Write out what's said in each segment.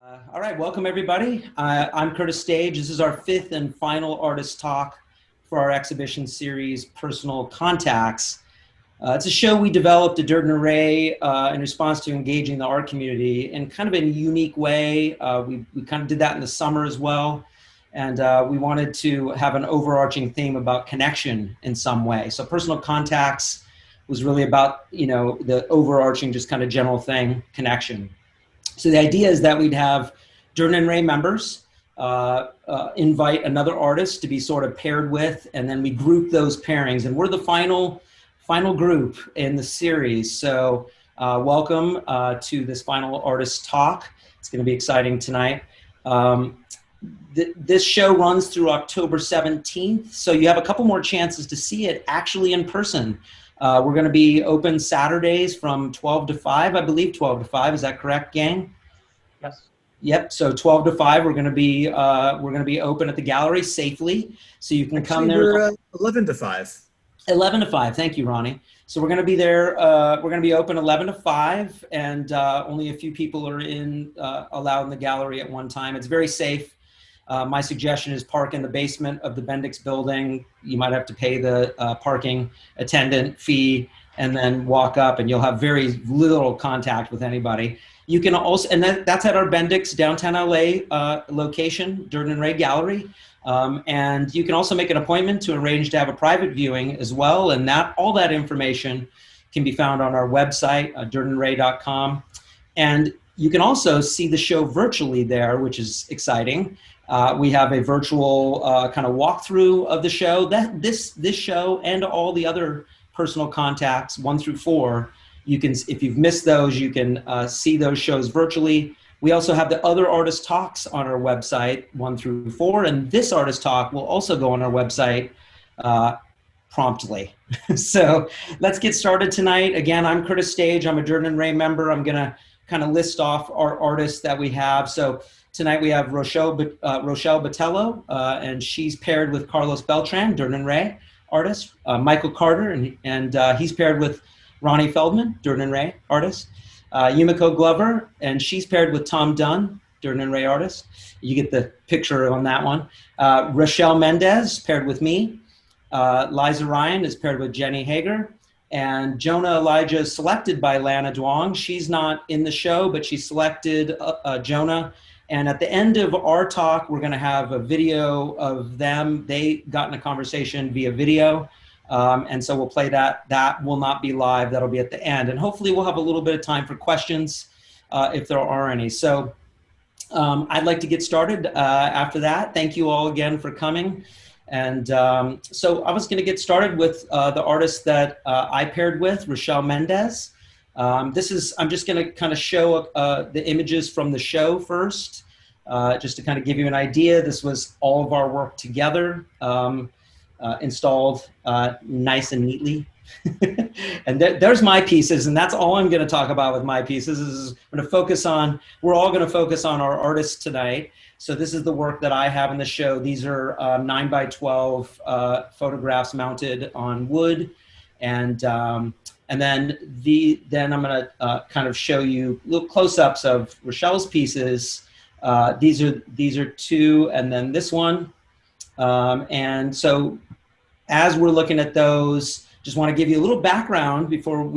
All right, welcome everybody. I'm Curtis Stage. This is our fifth and final artist talk for our exhibition series, Personal Contacts. It's a show we developed at Durden in response to engaging the art community in kind of a unique way. We kind of did that in the summer as well. And we wanted to have an overarching theme about connection in some way. So Personal Contacts was really about, the overarching, just kind of general thing, connection. So the idea is that we'd have Durden and Ray members invite another artist to be sort of paired with, and then we group those pairings. And we're the final group in the series. So welcome to this final artist talk. It's going to be exciting tonight. This show runs through October 17th. So you have a couple more chances to see it actually in person. We're going to be open Saturdays from 12 to 5, I believe 12 to 5. Is that correct, gang? Yes. Yep. So 12 to 5, we're going to be open at the gallery safely, so you can come there. We're 11 to 5. 11 to 5. Thank you, Ronnie. So we're going to be there. We're going to be open 11 to 5, and only a few people are allowed in the gallery at one time. It's very safe. My suggestion is park in the basement of the Bendix building. You might have to pay the parking attendant fee and then walk up, and you'll have very little contact with anybody. You can also, and that's at our Bendix downtown LA location, Durden and Ray Gallery. And you can also make an appointment to arrange to have a private viewing as well. And all that information can be found on our website, durdenray.com. And you can also see the show virtually there, which is exciting. We have a virtual kind of walkthrough of the show. This show and all the other Personal Contacts 1 through 4, you can, if you've missed those, you can see those shows virtually. We also have the other artist talks on our website 1 through 4, and this artist talk will also go on our website promptly. So let's get started tonight. Again, I'm Curtis Stage. I'm a Durden and Ray member. I'm going to kind of list off our artists that we have. So tonight we have Rochelle Botello, and she's paired with Carlos Beltran, Durden and Ray artist. Michael Carter, and he's paired with Ronnie Feldman, Durden and Ray artist. Yumiko Glover, and she's paired with Tom Dunn, Durden and Ray artist. You get the picture on that one. Rochelle Mendez, paired with me. Liza Ryan is paired with Jenny Hager. And Jonah Elijah is selected by Lana Duong. She's not in the show, but she selected Jonah. And at the end of our talk, we're going to have a video of them. They got in a conversation via video. And so we'll play that. That will not be live. That'll be at the end. And hopefully we'll have a little bit of time for questions if there are any. So I'd like to get started after that. Thank you all again for coming. And so I was going to get started with the artist that I paired with, Rochelle Mendez. I'm just going to kind of show the images from the show first, just to kind of give you an idea. This was all of our work together, installed nice and neatly. And there's my pieces, and that's all I'm going to talk about with my pieces. We're all going to focus on our artists tonight. So this is the work that I have in the show. These are 9x12 photographs mounted on wood, and then I'm going to kind of show you little close-ups of Rochelle's pieces. These are two, and then this one. And so as we're looking at those, just want to give you a little background before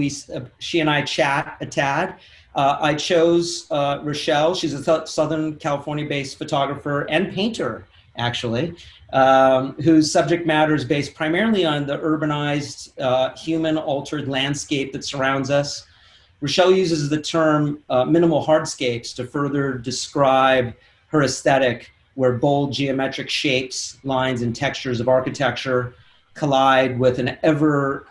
she and I chat a tad. I chose Rochelle. She's a Southern California-based photographer and painter, actually, whose subject matter is based primarily on the urbanized, human-altered landscape that surrounds us. Rochelle uses the term minimal hardscapes to further describe her aesthetic, where bold geometric shapes, lines, and textures of architecture collide with an ever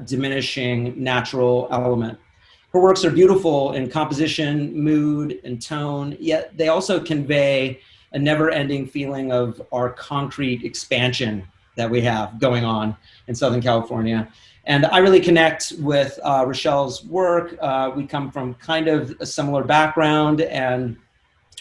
diminishing natural element. Her works are beautiful in composition, mood, and tone, yet they also convey a never-ending feeling of our concrete expansion that we have going on in Southern California. And I really connect with Rochelle's work. We come from kind of a similar background, and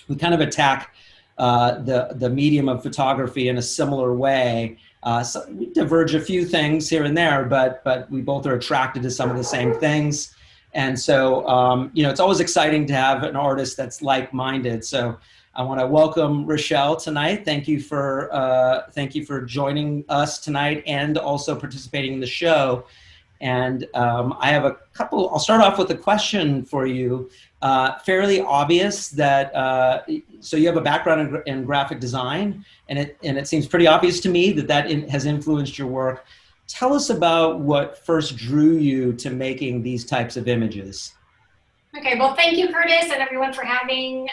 we kind of attack the medium of photography in a similar way. So we diverge a few things here and there, but we both are attracted to some of the same things. And so, it's always exciting to have an artist that's like-minded. So I want to welcome Rochelle tonight. Thank you for joining us tonight and also participating in the show. And I have a couple. I'll start off with a question for you. Fairly obvious that so you have a background in graphic design, and it seems pretty obvious to me that has influenced your work. Tell us about what first drew you to making these types of images. Okay, well, thank you, Curtis, and everyone for having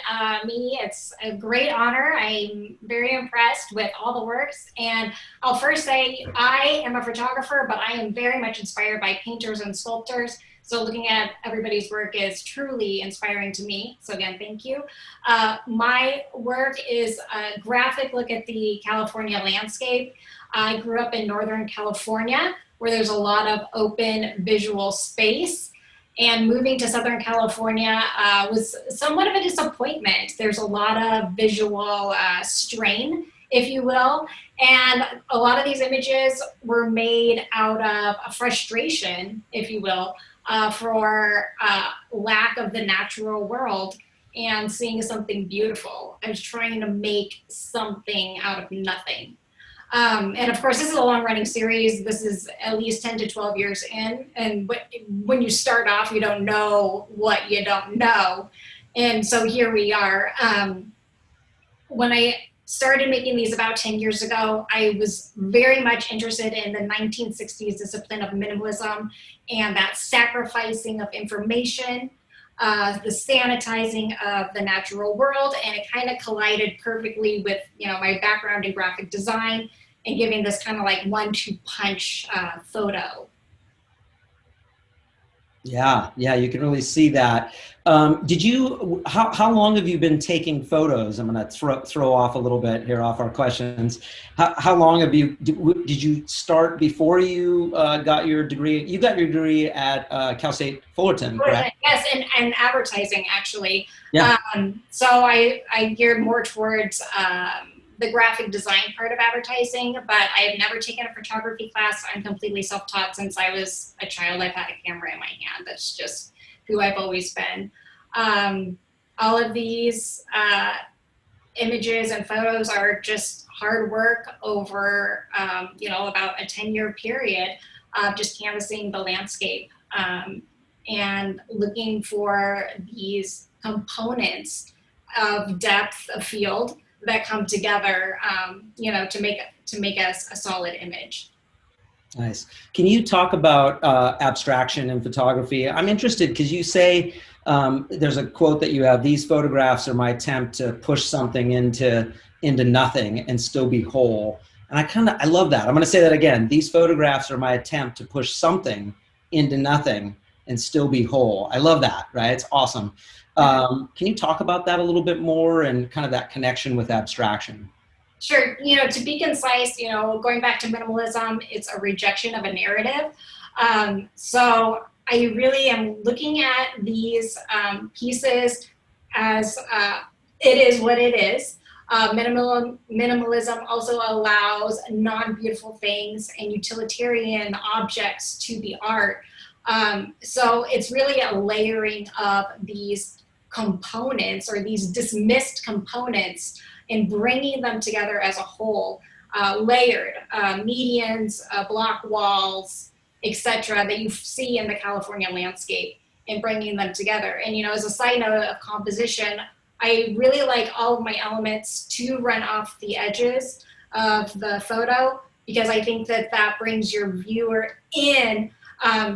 me. It's a great honor. I'm very impressed with all the works. And I'll first say I am a photographer, but I am very much inspired by painters and sculptors. So looking at everybody's work is truly inspiring to me. So again, thank you. My work is a graphic look at the California landscape. I grew up in Northern California, where there's a lot of open visual space. And moving to Southern California was somewhat of a disappointment. There's a lot of visual strain, if you will. And a lot of these images were made out of a frustration, if you will, for lack of the natural world and seeing something beautiful. I was trying to make something out of nothing. And of course, this is a long-running series. This is at least 10 to 12 years in. And when you start off, you don't know what you don't know. And so here we are. When I started making these about 10 years ago, I was very much interested in the 1960s discipline of minimalism and that sacrificing of information, the sanitizing of the natural world, and it kind of collided perfectly with my background in graphic design and giving this kind of like 1-2 punch photo. Yeah, you can really see that. How long have you been taking photos? I'm going to throw off a little bit here off our questions. How long have did you start before you got your degree? You got your degree at Cal State Fullerton, correct? Yes, and advertising, actually. Yeah. So I geared more towards the graphic design part of advertising, but I have never taken a photography class. I'm completely self-taught since I was a child. I've had a camera in my hand. That's just who I've always been. All of these images and photos are just hard work over, about a 10-year period of just canvassing the landscape and looking for these components of depth of field that come together, to make us a solid image. Nice. Can you talk about abstraction in photography? I'm interested because you say there's a quote that you have: "These photographs are my attempt to push something into nothing and still be whole." And I love that. I'm going to say that again. These photographs are my attempt to push something into nothing and still be whole. I love that. Right? It's awesome. Can you talk about that a little bit more and kind of that connection with abstraction? Sure. To be concise, going back to minimalism, it's a rejection of a narrative. So I really am looking at these pieces as it is what it is. Minimalism also allows non-beautiful things and utilitarian objects to be art. So it's really a layering of these components or these dismissed components and bringing them together as a whole, layered, medians, block walls, etc., that you see in the California landscape, and bringing them together. And as a side note of composition, I really like all of my elements to run off the edges of the photo, because I think that brings your viewer in,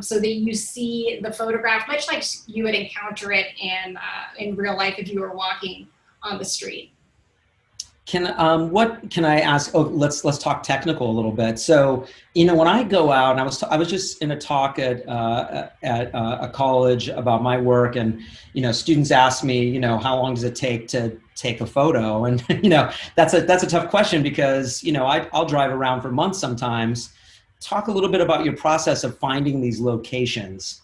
so that you see the photograph much like you would encounter it in real life if you were walking on the street. What can I ask? Oh, let's talk technical a little bit. So, when I go out, and I was just in a talk at a college about my work, and students ask me, how long does it take to take a photo? And that's a tough question, because I'll drive around for months sometimes. Talk a little bit about your process of finding these locations.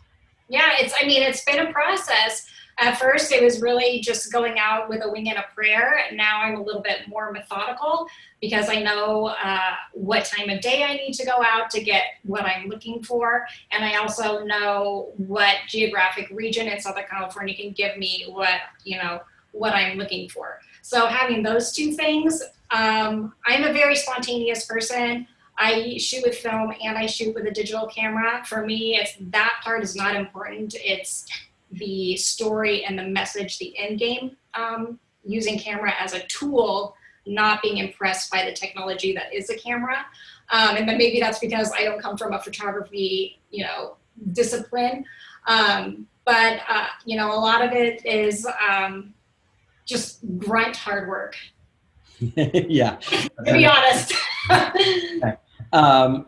Yeah, it's been a process. At first, it was really just going out with a wing and a prayer. Now I'm a little bit more methodical because I know what time of day I need to go out to get what I'm looking for. And I also know what geographic region in Southern California can give me what I'm looking for. So having those two things, I'm a very spontaneous person. I shoot with film and I shoot with a digital camera. For me, that part is not important. It's the story and the message, the end game, using camera as a tool, not being impressed by the technology that is a camera. And then maybe that's because I don't come from a photography, discipline. But a lot of it is just grunt hard work. Yeah. To be honest. I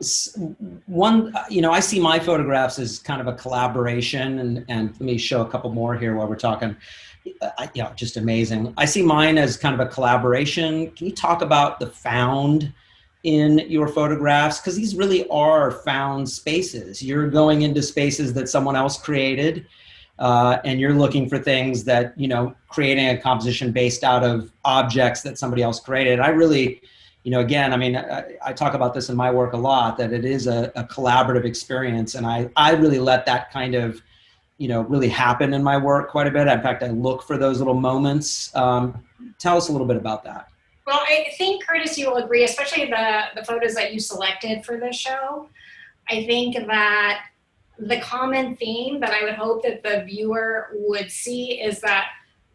see my photographs as kind of a collaboration, and let me show a couple more here while we're talking. Just amazing. I see mine as kind of a collaboration. Can you talk about the found in your photographs? Because these really are found spaces. You're going into spaces that someone else created, and you're looking for things that, creating a composition based out of objects that somebody else created. I really, again, I talk about this in my work a lot, that it is a collaborative experience. And I really let that kind of, really happen in my work quite a bit. In fact, I look for those little moments. Tell us a little bit about that. Well, I think, Curtis, you will agree, especially the photos that you selected for this show. I think that the common theme that I would hope that the viewer would see is that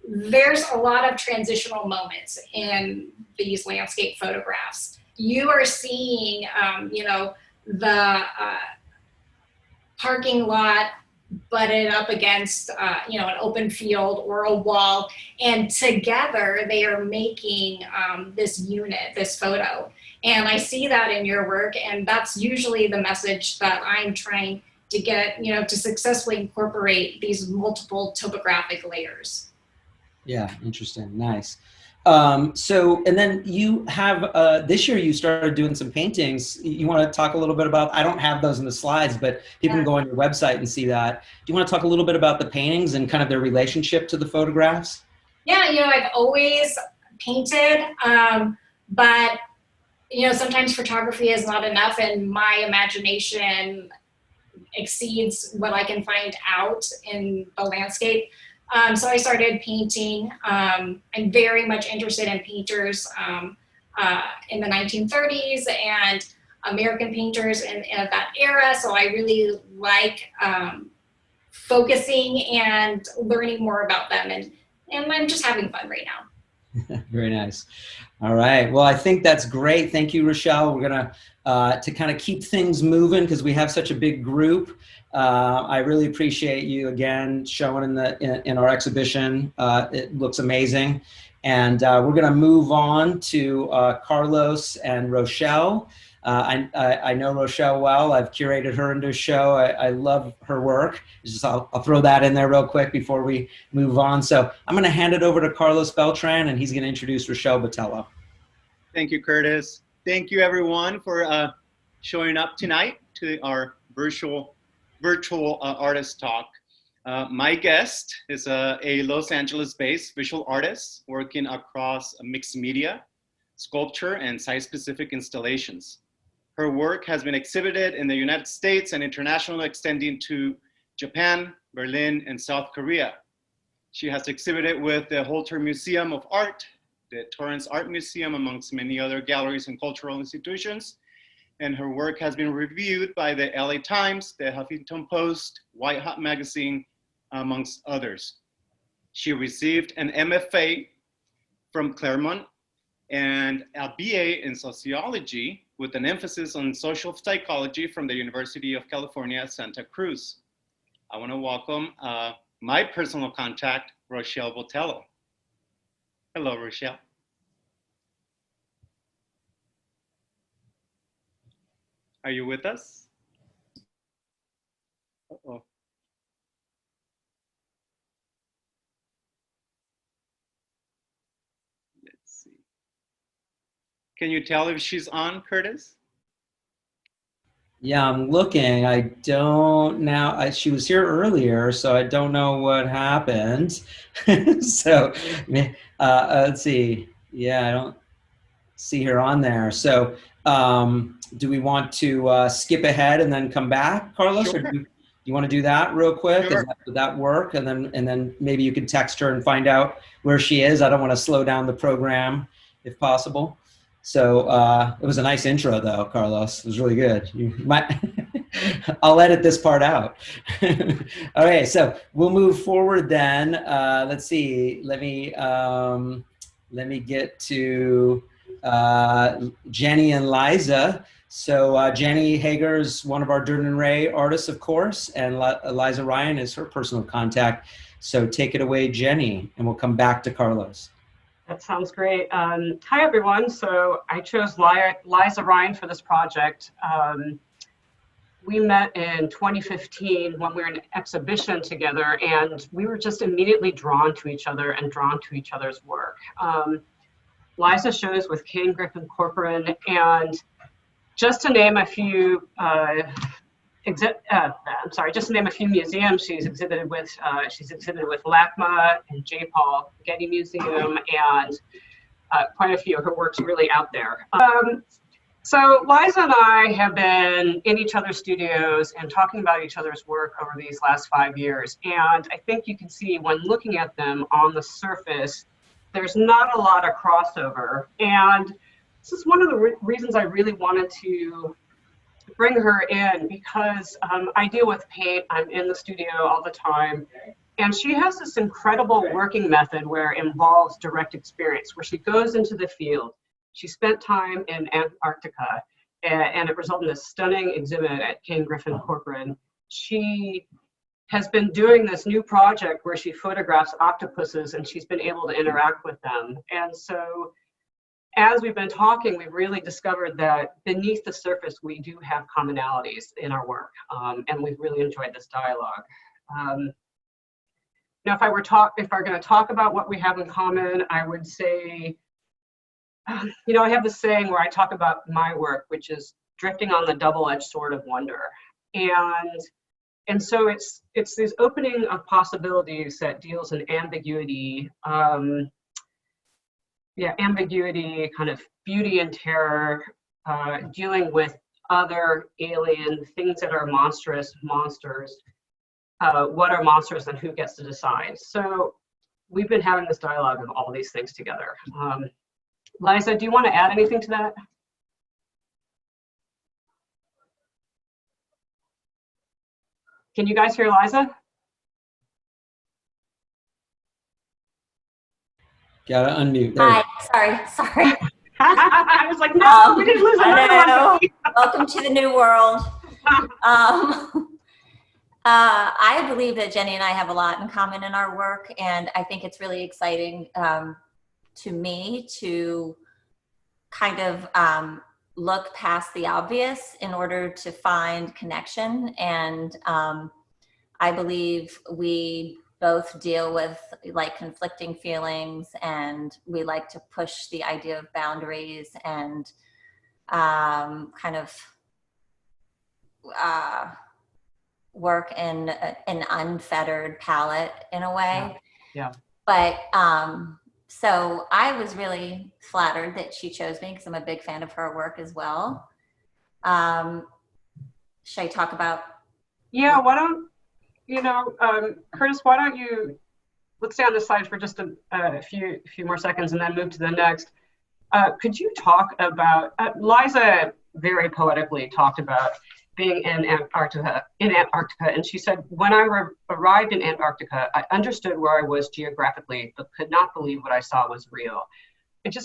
there's a lot of transitional moments in these landscape photographs. You are seeing, the parking lot butted up against, an open field or a wall, and together they are making this unit, this photo. And I see that in your work, and that's usually the message that I'm trying to get, to successfully incorporate these multiple topographic layers. Yeah, interesting. Nice. And then you have, this year you started doing some paintings. You want to talk a little bit about, I don't have those in the slides, but people can go on your website and see that. Do you want to talk a little bit about the paintings and kind of their relationship to the photographs? Yeah, I've always painted, but, sometimes photography is not enough, and my imagination exceeds what I can find out in the landscape. So I started painting. I'm very much interested in painters in the 1930s and American painters in that era. So I really like focusing and learning more about them. And I'm just having fun right now. Very nice. All right. Well, I think that's great. Thank you, Rochelle. We're going to kind of keep things moving because we have such a big group. I really appreciate you again showing in our exhibition. It looks amazing. And we're going to move on to Carlos and Rochelle. I know Rochelle well. I've curated her into a show. I love her work. I'll throw that in there real quick before we move on. So I'm going to hand it over to Carlos Beltran, and he's going to introduce Rochelle Botello. Thank you, Curtis. Thank you, everyone, for showing up tonight to our virtual artist talk. My guest is a Los Angeles-based visual artist working across mixed media, sculpture, and site-specific installations. Her work has been exhibited in the United States and internationally, extending to Japan, Berlin, and South Korea. She has exhibited with the Holter Museum of Art, the Torrance Art Museum, amongst many other galleries and cultural institutions. And her work has been reviewed by the LA Times, the Huffington Post, White Hot Magazine, amongst others. She received an MFA from Claremont and a BA in sociology with an emphasis on social psychology from the University of California, Santa Cruz. I want to welcome my personal contact, Rochelle Botello. Hello, Rochelle. Are you with us? Uh-oh. Let's see. Can you tell if she's on, Curtis? Yeah, I'm looking. I don't now. She was here earlier, so I don't know what happened. So, let's see. Yeah, I don't see her on there. So, do we want to skip ahead and then come back, Carlos, or Sure. do you want to do that real quick? Sure. Would that work? And then maybe you can text her and find out where she is. I don't want to slow down the program if possible. So it was a nice intro, though, Carlos. It was really good. You might. I'll edit this part out. Okay, so we'll move forward then. Let's see. Let me get to Jenny and Liza. So Jenny Hager is one of our Durden and Ray artists, of course, and Liza Ryan is her personal contact. So take it away, Jenny, and we'll come back to Carlos. That sounds great. Hi, everyone. So I chose Liza Ryan for this project. We met in 2015 when we were in an exhibition together, and we were just immediately drawn to each other and drawn to each other's work. Liza shows with Kane Griffin Corcoran, and just to name a few just to name a few museums she's exhibited with. She's exhibited with LACMA and J. Paul Getty Museum, and quite a few of her work's really out there. So Liza and I have been in each other's studios and talking about each other's work over these last 5 years. And I think you can see when looking at them on the surface, there's not a lot of crossover. And this is one of the reasons I really wanted to bring her in, because I deal with paint. I'm in the studio all the time. And she has this incredible working method where it involves direct experience, where she goes into the field. She spent time in Antarctica, and it resulted in this stunning exhibit at Kane Griffin Corcoran. She has been doing this new project where she photographs octopuses, and she's been able to interact with them. And so as we've been talking, we've really discovered that beneath the surface, we do have commonalities in our work, and we've really enjoyed this dialogue. Now, if I were going to talk about what we have in common, I would say, I have this saying where I talk about my work, which is drifting on the double-edged sword of wonder. And so it's this opening of possibilities that deals in ambiguity, ambiguity, kind of beauty and terror, dealing with other alien things that are monstrous, monsters, what are monsters and who gets to decide. So we've been having this dialogue of all these things together. Liza, do you want to add anything to that? Can you guys hear Liza? Gotta unmute. Hi, sorry. I was like, no, we didn't lose another one. Welcome to the new world. I believe that Jenny and I have a lot in common in our work, and I think it's really exciting to me to kind of look past the obvious in order to find connection. And I believe we both deal with like conflicting feelings, and we like to push the idea of boundaries and kind of work in an unfettered palette in a way. Yeah. But so I was really flattered that she chose me because I'm a big fan of her work as well. Should I talk about? Yeah, why don't, Curtis, why don't you, let's stay on this slide for just a few more seconds and then move to the next. Could you talk about, Liza very poetically talked about being in Antarctica, and she said, when I arrived in Antarctica, I understood where I was geographically, but could not believe what I saw was real.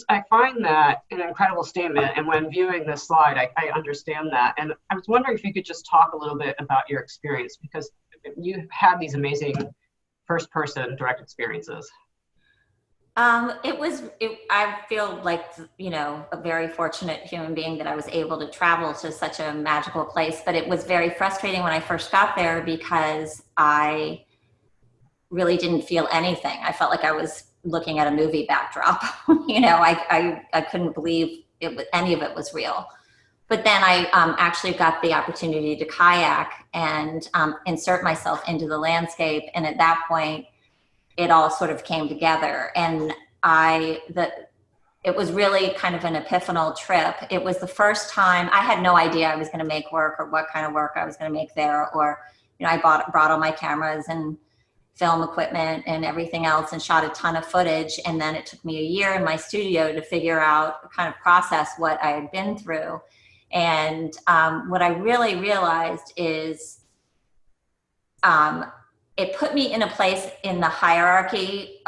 I find that an incredible statement, and when viewing this slide, I understand that. And I was wondering if you could just talk a little bit about your experience, because you had these amazing first-person direct experiences. I feel like, a very fortunate human being that I was able to travel to such a magical place, but it was very frustrating when I first got there because I really didn't feel anything. I felt like I was looking at a movie backdrop. I couldn't believe any of it was real. But then I actually got the opportunity to kayak and insert myself into the landscape. And at that point, it all sort of came together. And it was really kind of an epiphanal trip. It was the first time I had no idea I was going to make work or what kind of work I was going to make there. Or, I brought all my cameras and film equipment and everything else and shot a ton of footage. And then it took me a year in my studio to figure out, kind of process what I had been through. And what I really realized is it put me in a place in the hierarchy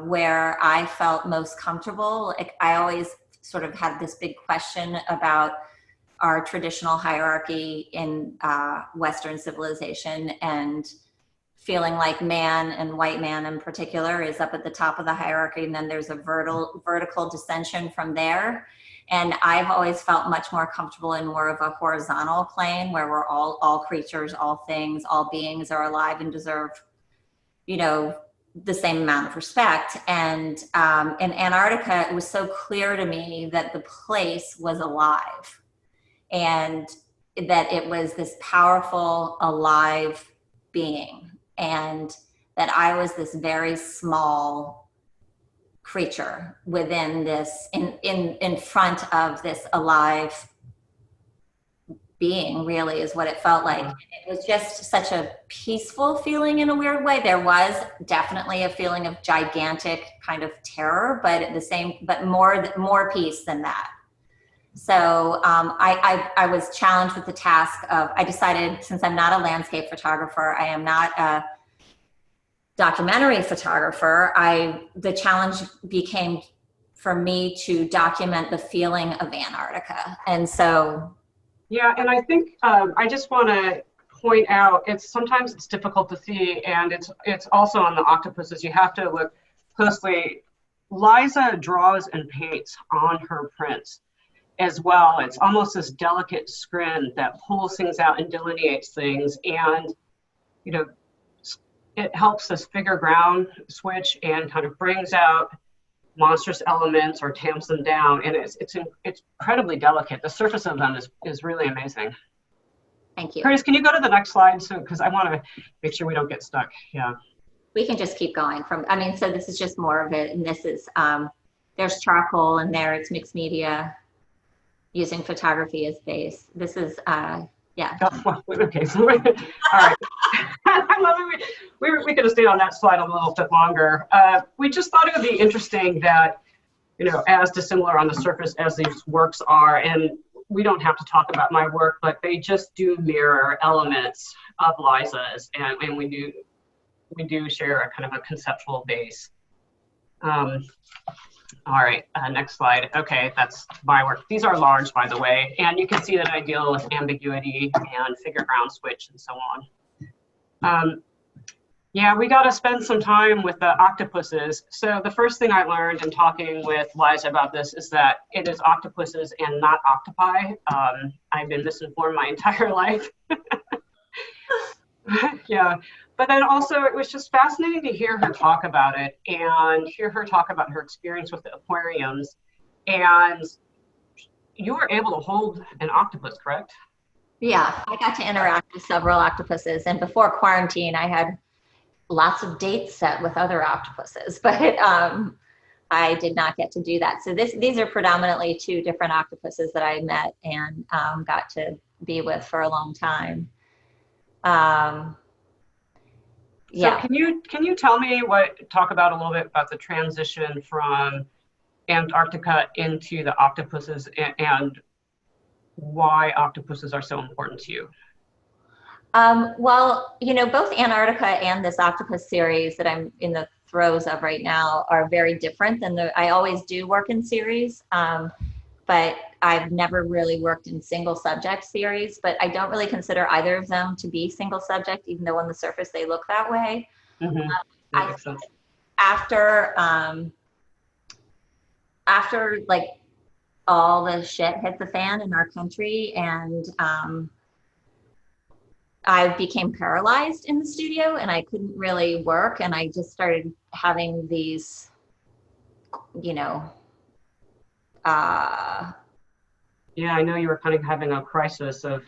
where I felt most comfortable. Like, I always sort of had this big question about our traditional hierarchy in Western civilization, and feeling like man, and white man in particular, is up at the top of the hierarchy, and then there's a vertical dissension from there. And I've always felt much more comfortable in more of a horizontal plane where we're all creatures, all things, all beings are alive and deserve, the same amount of respect. And in Antarctica, it was so clear to me that the place was alive, and that it was this powerful, alive being, and that I was this very small creature within this, in front of this alive being, really, is what it felt like. It was just such a peaceful feeling in a weird way. There was definitely a feeling of gigantic kind of terror, but more peace than that. So I was challenged with the task of, I decided, since I'm not a landscape photographer, I am not a documentary photographer, the challenge became for me to document the feeling of Antarctica. And so. Yeah, and I think I just want to point out, sometimes it's difficult to see, and it's also on the octopuses. You have to look closely. Liza draws and paints on her prints as well. It's almost this delicate scrin that pulls things out and delineates things, and it helps this figure ground switch and kind of brings out monstrous elements or tamps them down, and it's incredibly delicate. The surface of them is really amazing. Thank you. Curtis, can you go to the next slide, because I want to make sure we don't get stuck. Yeah. We can just keep going so this is just more of it, and this is there's charcoal in there. It's mixed media using photography as base. This is yeah. Oh, well, okay, so all right. we could have stayed on that slide a little bit longer. We just thought it would be interesting that, as dissimilar on the surface as these works are, and we don't have to talk about my work, but they just do mirror elements of Liza's, and we do share a kind of a conceptual base. All right, next slide. Okay, that's my work. These are large, by the way, and you can see that I deal with ambiguity and figure ground switch and so on. Yeah, we got to spend some time with the octopuses. So the first thing I learned in talking with Liza about this is that it is octopuses and not octopi. I've been misinformed my entire life. Yeah, but then also it was just fascinating to hear her talk about it and hear her talk about her experience with the aquariums. And you were able to hold an octopus, correct? Yeah, I got to interact with several octopuses, and before quarantine, I had lots of dates set with other octopuses, but I did not get to do that. So these are predominantly two different octopuses that I met and got to be with for a long time. Yeah. So can you tell me talk about a little bit about the transition from Antarctica into the octopuses and why octopuses are so important to you? Well, both Antarctica and this octopus series that I'm in the throes of right now are very different than I always do work in series. But I've never really worked in single subject series, but I don't really consider either of them to be single subject, even though on the surface they look that way. Mm-hmm. I think after like all the shit hit the fan in our country, and I became paralyzed in the studio and I couldn't really work, and I just started having these, Yeah, I know you were kind of having a crisis of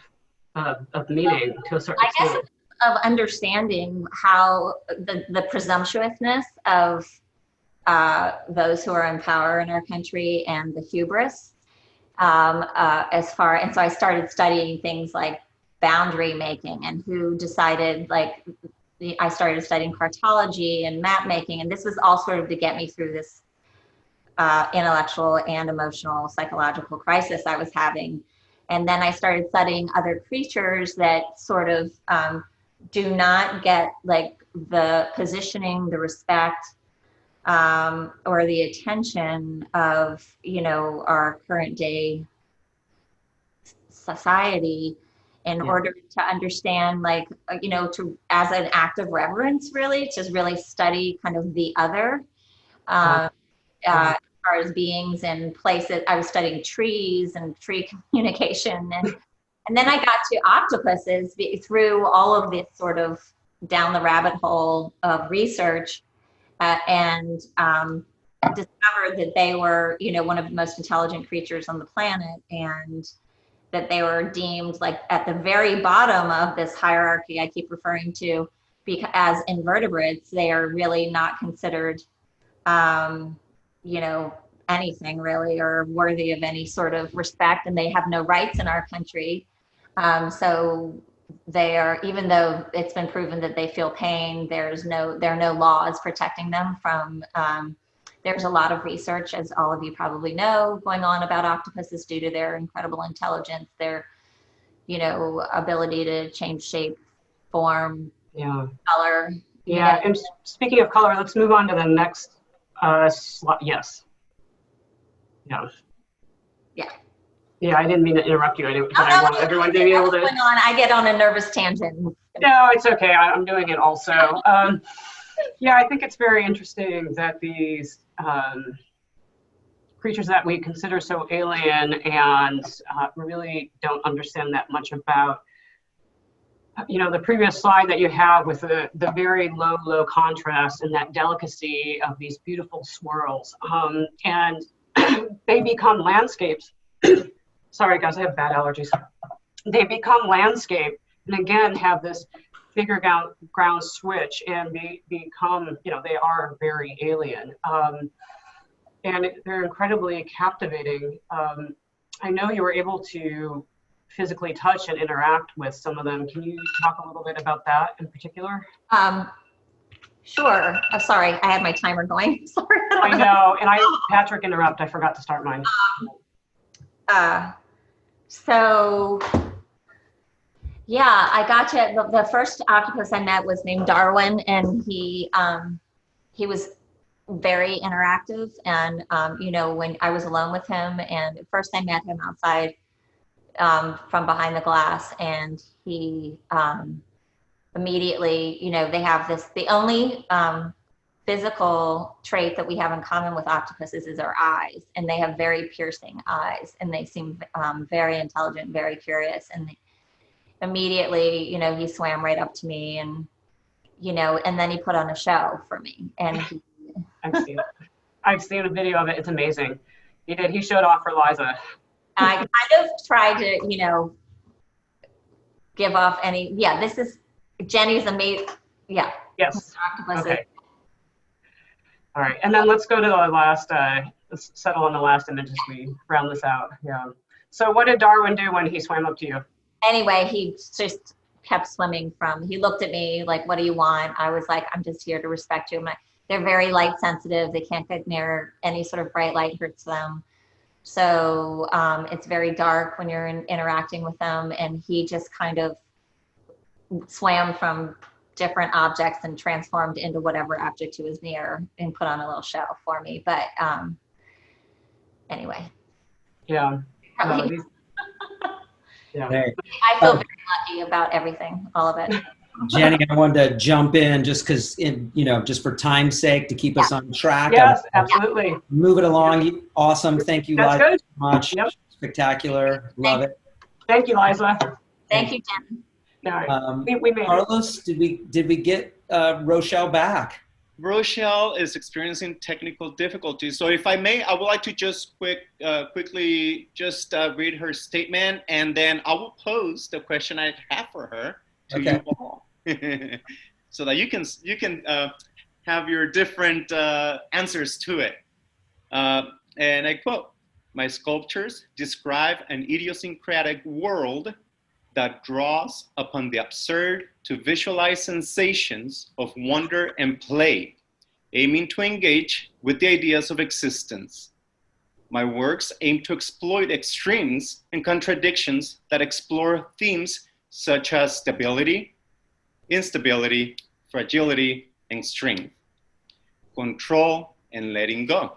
meaning to a certain I guess extent. of understanding how the presumptuousness of those who are in power in our country and the hubris and so I started studying things like boundary making and who decided, like I started studying cartology and map making, and this was all sort of to get me through this intellectual and emotional psychological crisis I was having. And then I started studying other creatures that sort of do not get like the positioning, the respect, or the attention of, our current day society in order to understand, like, as an act of reverence, really, to really study kind of the other. As far as beings and places, I was studying trees and tree communication, and then I got to octopuses through all of this sort of down the rabbit hole of research, and discovered that they were, one of the most intelligent creatures on the planet, and that they were deemed like at the very bottom of this hierarchy I keep referring to, because as invertebrates, they are really not considered anything really or worthy of any sort of respect, and they have no rights in our country. So they are, even though it's been proven that they feel pain, there are no laws protecting them from, there's a lot of research, as all of you probably know, going on about octopuses due to their incredible intelligence, their, ability to change shape, form, color. Yeah, and speaking of color, let's move on to the next slide. Yes. Yeah. Yeah. Yeah, I didn't mean to interrupt you. I want everyone to be able to. I get on a nervous tangent. No, it's okay. I'm doing it also. Yeah, I think it's very interesting that these creatures that we consider so alien and really don't understand that much about. The previous slide that you have with the very low contrast and that delicacy of these beautiful swirls. And they become landscapes. Sorry, guys, I have bad allergies. They become landscape and again have this bigger ground switch and become, they are very alien. And they're incredibly captivating. I know you were able to physically touch and interact with some of them. Can you talk a little bit about that in particular? Sure. Oh, sorry, I had my timer going. Sorry. I know, and Patrick interrupt. I forgot to start mine. So, yeah, I got to, the first octopus I met was named Darwin, and he was very interactive. And, when I was alone with him, and at first I met him outside from behind the glass, and he immediately, they have this, the only physical trait that we have in common with octopuses is their eyes, and they have very piercing eyes, and they seem very intelligent, very curious. And immediately, he swam right up to me, and and then he put on a show for me. And I've seen a video of it. It's amazing. He did. He showed off for Liza. I kind of tried to, give off any. Yeah, this is Jenny's amazing. Yeah. Yes. Okay. All right, and then let's go to the last. Let's settle on the last image as we round this out. Yeah. So, what did Darwin do when he swam up to you? Anyway, he just kept swimming he looked at me like, what do you want? I was like, I'm just here to respect you. They're very light sensitive. They can't get near any sort of bright light, hurts them. So it's very dark when you're interacting with them. And he just kind of swam from different objects and transformed into whatever object he was near and put on a little show for me. But anyway. Yeah. Yeah. I feel very lucky about everything, all of it. Jenny, I wanted to jump in just because, just for time's sake, to keep us on track. Yes, absolutely. Move it along. Yep. Awesome. Thank you, That's Liza, good. so much. Yep. Spectacular. Love it. Thank you, Liza. Thank you, Jen. All right. We made Carlos, did we get Rochelle back? Rochelle is experiencing technical difficulties. So if I may, I would like to just quickly just read her statement, and then I will pose the question I have for her to you all, so that you can have your different answers to it. And I quote, "My sculptures describe an idiosyncratic world that draws upon the absurd to visualize sensations of wonder and play, aiming to engage with the ideas of existence. My works aim to exploit extremes and contradictions that explore themes such as stability, instability, fragility, and strength, control, and letting go.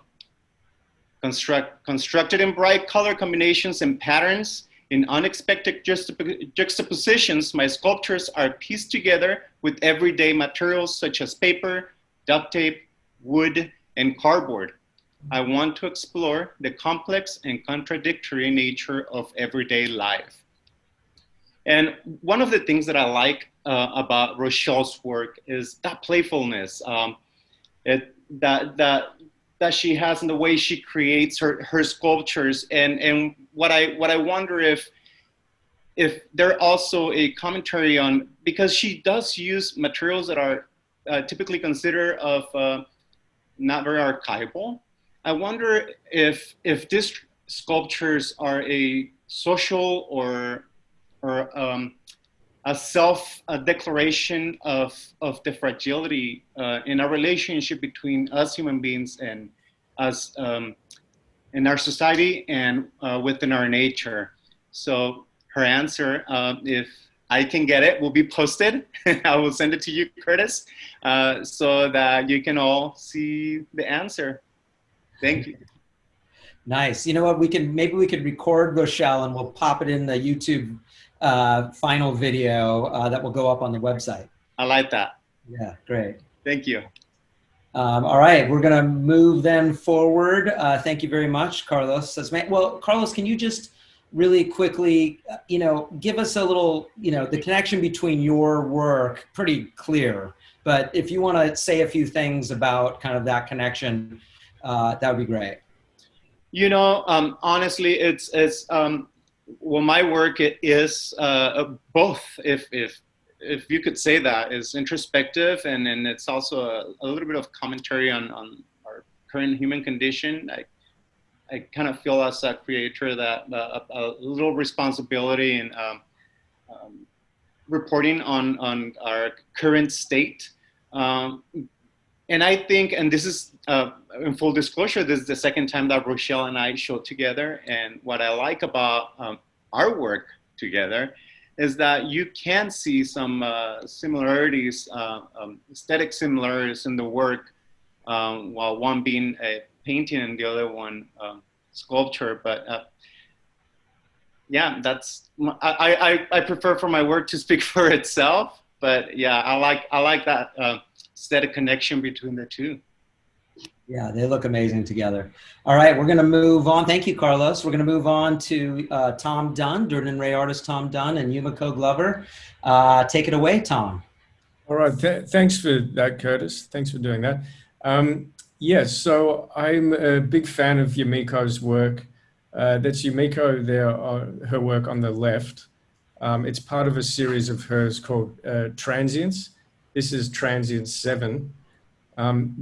Constructed in bright color combinations and patterns, in unexpected juxtapositions, my sculptures are pieced together with everyday materials such as paper, duct tape, wood, and cardboard. I want to explore the complex and contradictory nature of everyday life." And one of the things that I like about Rochelle's work is that playfulness that she has in the way she creates her sculptures. And what I wonder if there also a commentary on, because she does use materials that are typically considered of not very archival. I wonder if these sculptures are a social or a self-declaration of the fragility in our relationship between us human beings and us in our society and within our nature. So her answer, if I can get it, will be posted. I will send it to you, Curtis, so that you can all see the answer. Thank you. Nice. You know what? Maybe we could record Rochelle and we'll pop it in the YouTube final video that will go up on the website. I like that. Yeah, great. Thank you. All right, we're gonna move then forward. Thank you very much, Carlos. Well, Carlos, can you just really quickly, give us a little, the connection between your work, pretty clear, but if you want to say a few things about kind of that connection, that would be great. Honestly, it's well, my work is both, if you could say that, is introspective, and it's also a little bit of commentary on our current human condition. I kind of feel as a creator that a little responsibility in reporting on our current state. And I think, and this is in full disclosure, this is the second time that Rochelle and I showed together. And what I like about our work together is that you can see some similarities, aesthetic similarities in the work, while one being a painting and the other one sculpture. But yeah, I prefer for my work to speak for itself. But yeah, I like that aesthetic connection between the two. Yeah, they look amazing together. All right, we're going to move on. Thank you, Carlos. We're going to move on to Tom Dunn, Durden and Ray artist Tom Dunn and Yumiko Glover. Take it away, Tom. All right, thanks for that, Curtis. Thanks for doing that. Yes, so I'm a big fan of Yumiko's work. That's Yumiko there, her work on the left. It's part of a series of hers called Transients. This is Transient 7.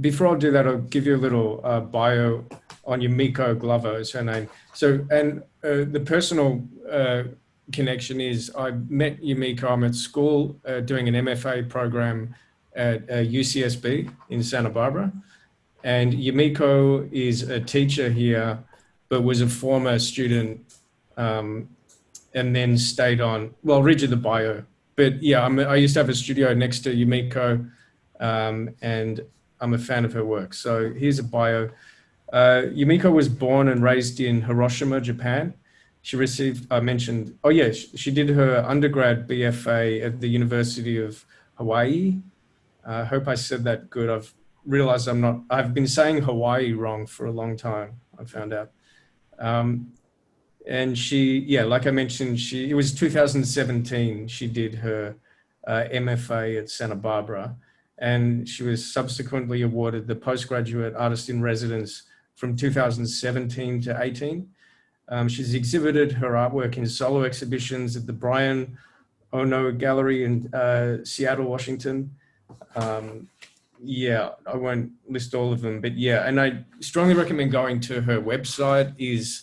Before I'll do that, I'll give you a little bio on Yumiko Glover is her name. So, and the personal connection is I met Yumiko. I'm at school doing an MFA program at UCSB in Santa Barbara. And Yumiko is a teacher here, but was a former student and then stayed on, well, I'll read you the bio. But yeah, I used to have a studio next to Yumiko, and I'm a fan of her work. So here's a bio. Yumiko was born and raised in Hiroshima, Japan. She received, I mentioned, oh yeah, she did her undergrad BFA at the University of Hawaii. I hope I said that good. I've realized I've been saying Hawaii wrong for a long time, I found out. And she, yeah, like I mentioned, it was 2017, she did her MFA at Santa Barbara. and she was subsequently awarded the Postgraduate Artist in Residence from 2017 to 18. She's exhibited her artwork in solo exhibitions at the Brian Ono Gallery in Seattle, Washington. Yeah, I won't list all of them, but yeah, and I strongly recommend going to her website, is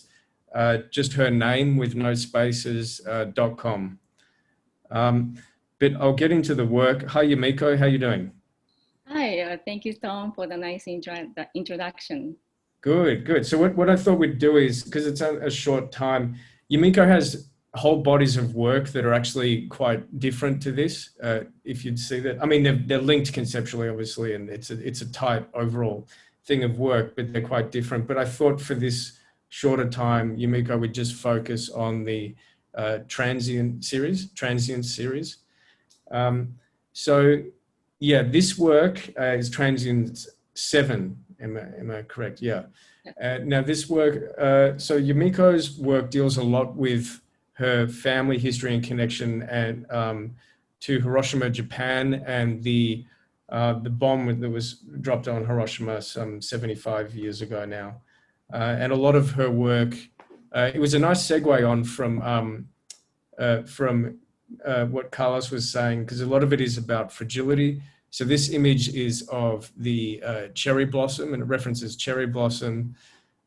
just her name with no spaces, .com. But I'll get into the work. Hi, Yumiko, how are you doing? Hi, thank you, Tom, for the nice introduction. Good, good. So what I thought we'd do is, because it's a short time, Yumiko has whole bodies of work that are actually quite different to this, if you'd see that. I mean, they're linked conceptually, obviously, and it's a tight overall thing of work, but they're quite different. But I thought for this shorter time, Yumiko would just focus on the transient series. So yeah, this work is Transient 7. Am I correct? Yeah. Now this work, so Yumiko's work deals a lot with her family history and connection and to Hiroshima, Japan, and the bomb that was dropped on Hiroshima some 75 years ago now. And a lot of her work, it was a nice segue on from what Carlos was saying, because a lot of it is about fragility. So this image is of the cherry blossom, and it references cherry blossom,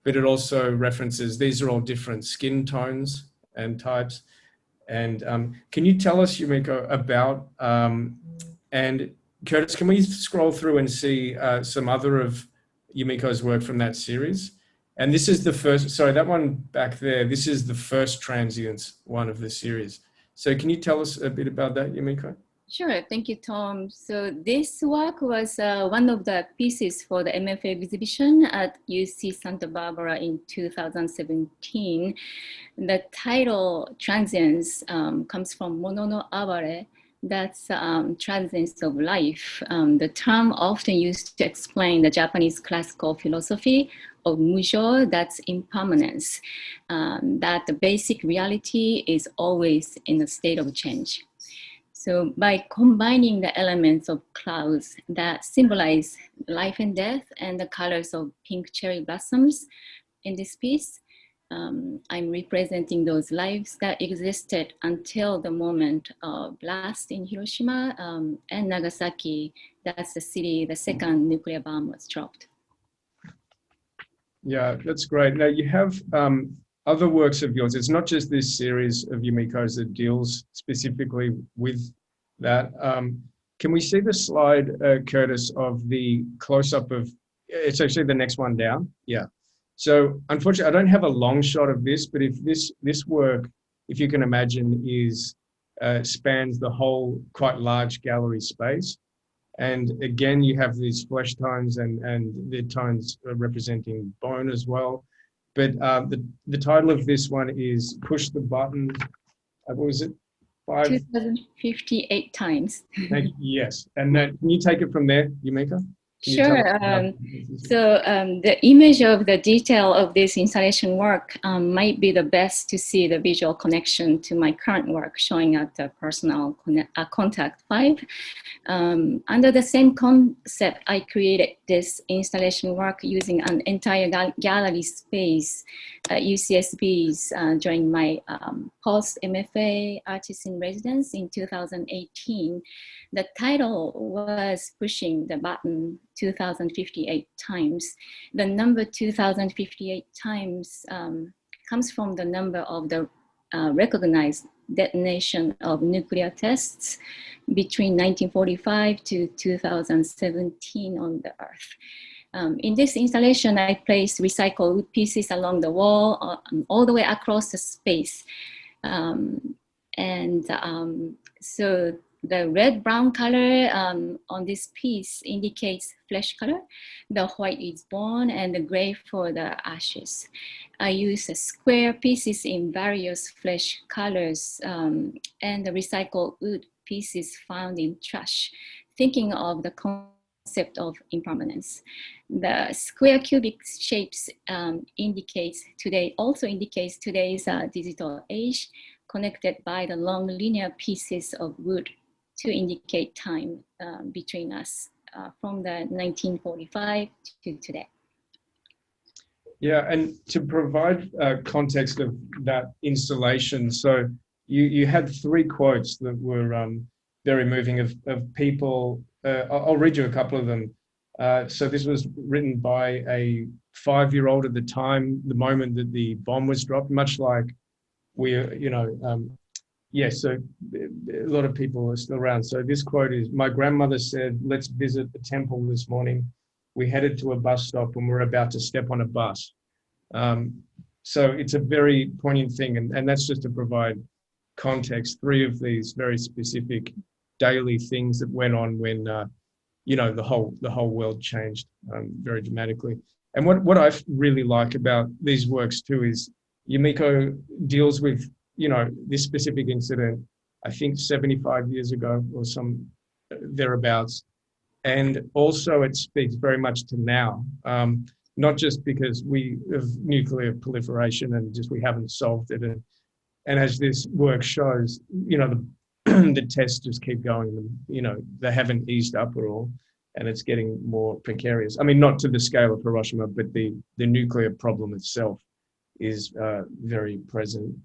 but it also references, these are all different skin tones and types. And can you tell us, Yumiko, about, and Curtis, can we scroll through and see some other of Yumiko's work from that series? And this is the first, sorry, that one back there, this is the first Transients one of the series. So can you tell us a bit about that, Yumiko? Sure, thank you, Tom. So this work was one of the pieces for the MFA exhibition at UC Santa Barbara in 2017. The title Transience comes from Mono no Aware, that's transience of life. The term often used to explain the Japanese classical philosophy of mujo, that's impermanence, that the basic reality is always in a state of change. So by combining the elements of clouds that symbolize life and death and the colors of pink cherry blossoms in this piece, I'm representing those lives that existed until the moment of blast in Hiroshima and Nagasaki. That's the city, the second nuclear bomb was dropped. Yeah, that's great. Now you have other works of yours. It's not just this series of Yumiko's that deals specifically with that. Can we see the slide, Curtis, of the close-up of, it's actually the next one down. Yeah. So unfortunately, I don't have a long shot of this, but if this work, if you can imagine, is spans the whole quite large gallery space. And again, you have these flesh tones and the tones representing bone as well. But the title of this one is Push the Button. What was it? 2058 times. Yes. And can you take it from there, Yumiko? Sure. So the image of the detail of this installation work might be the best to see the visual connection to my current work, showing at the personal contact 5. Under the same concept, I created this installation work using an entire gallery space at UCSB's during my post-MFA artist in residence in 2018. The title was Pushing the Button 2058 times. The number 2058 times comes from the number of the recognized detonation of nuclear tests between 1945 to 2017 on the Earth. In this installation, I placed recycled wood pieces along the wall, all the way across the space. So the red-brown color on this piece indicates flesh color. The white is bone and the gray for the ashes. I use square pieces in various flesh colors and the recycled wood pieces found in trash, thinking of the concept of impermanence. The square cubic shapes also indicates today's digital age, connected by the long linear pieces of wood to indicate time between us from the 1945 to today. Yeah, and to provide context of that installation, so you had 3 quotes that were very moving of people. I'll read you a couple of them. So this was written by a 5-year-old at the time, the moment that the bomb was dropped, much like so a lot of people are still around. So this quote is, "My grandmother said, let's visit the temple this morning. We headed to a bus stop and we're about to step on a bus." So it's a very poignant thing. And that's just to provide context. 3 of these very specific daily things that went on when, the whole world changed very dramatically. And what I really like about these works too is Yumiko deals with, this specific incident, I think 75 years ago or some thereabouts. And also it speaks very much to now, not just because we have nuclear proliferation and just we haven't solved it. And as this work shows, the tests just keep going. They haven't eased up at all, and it's getting more precarious. I mean, not to the scale of Hiroshima, but the nuclear problem itself is very present.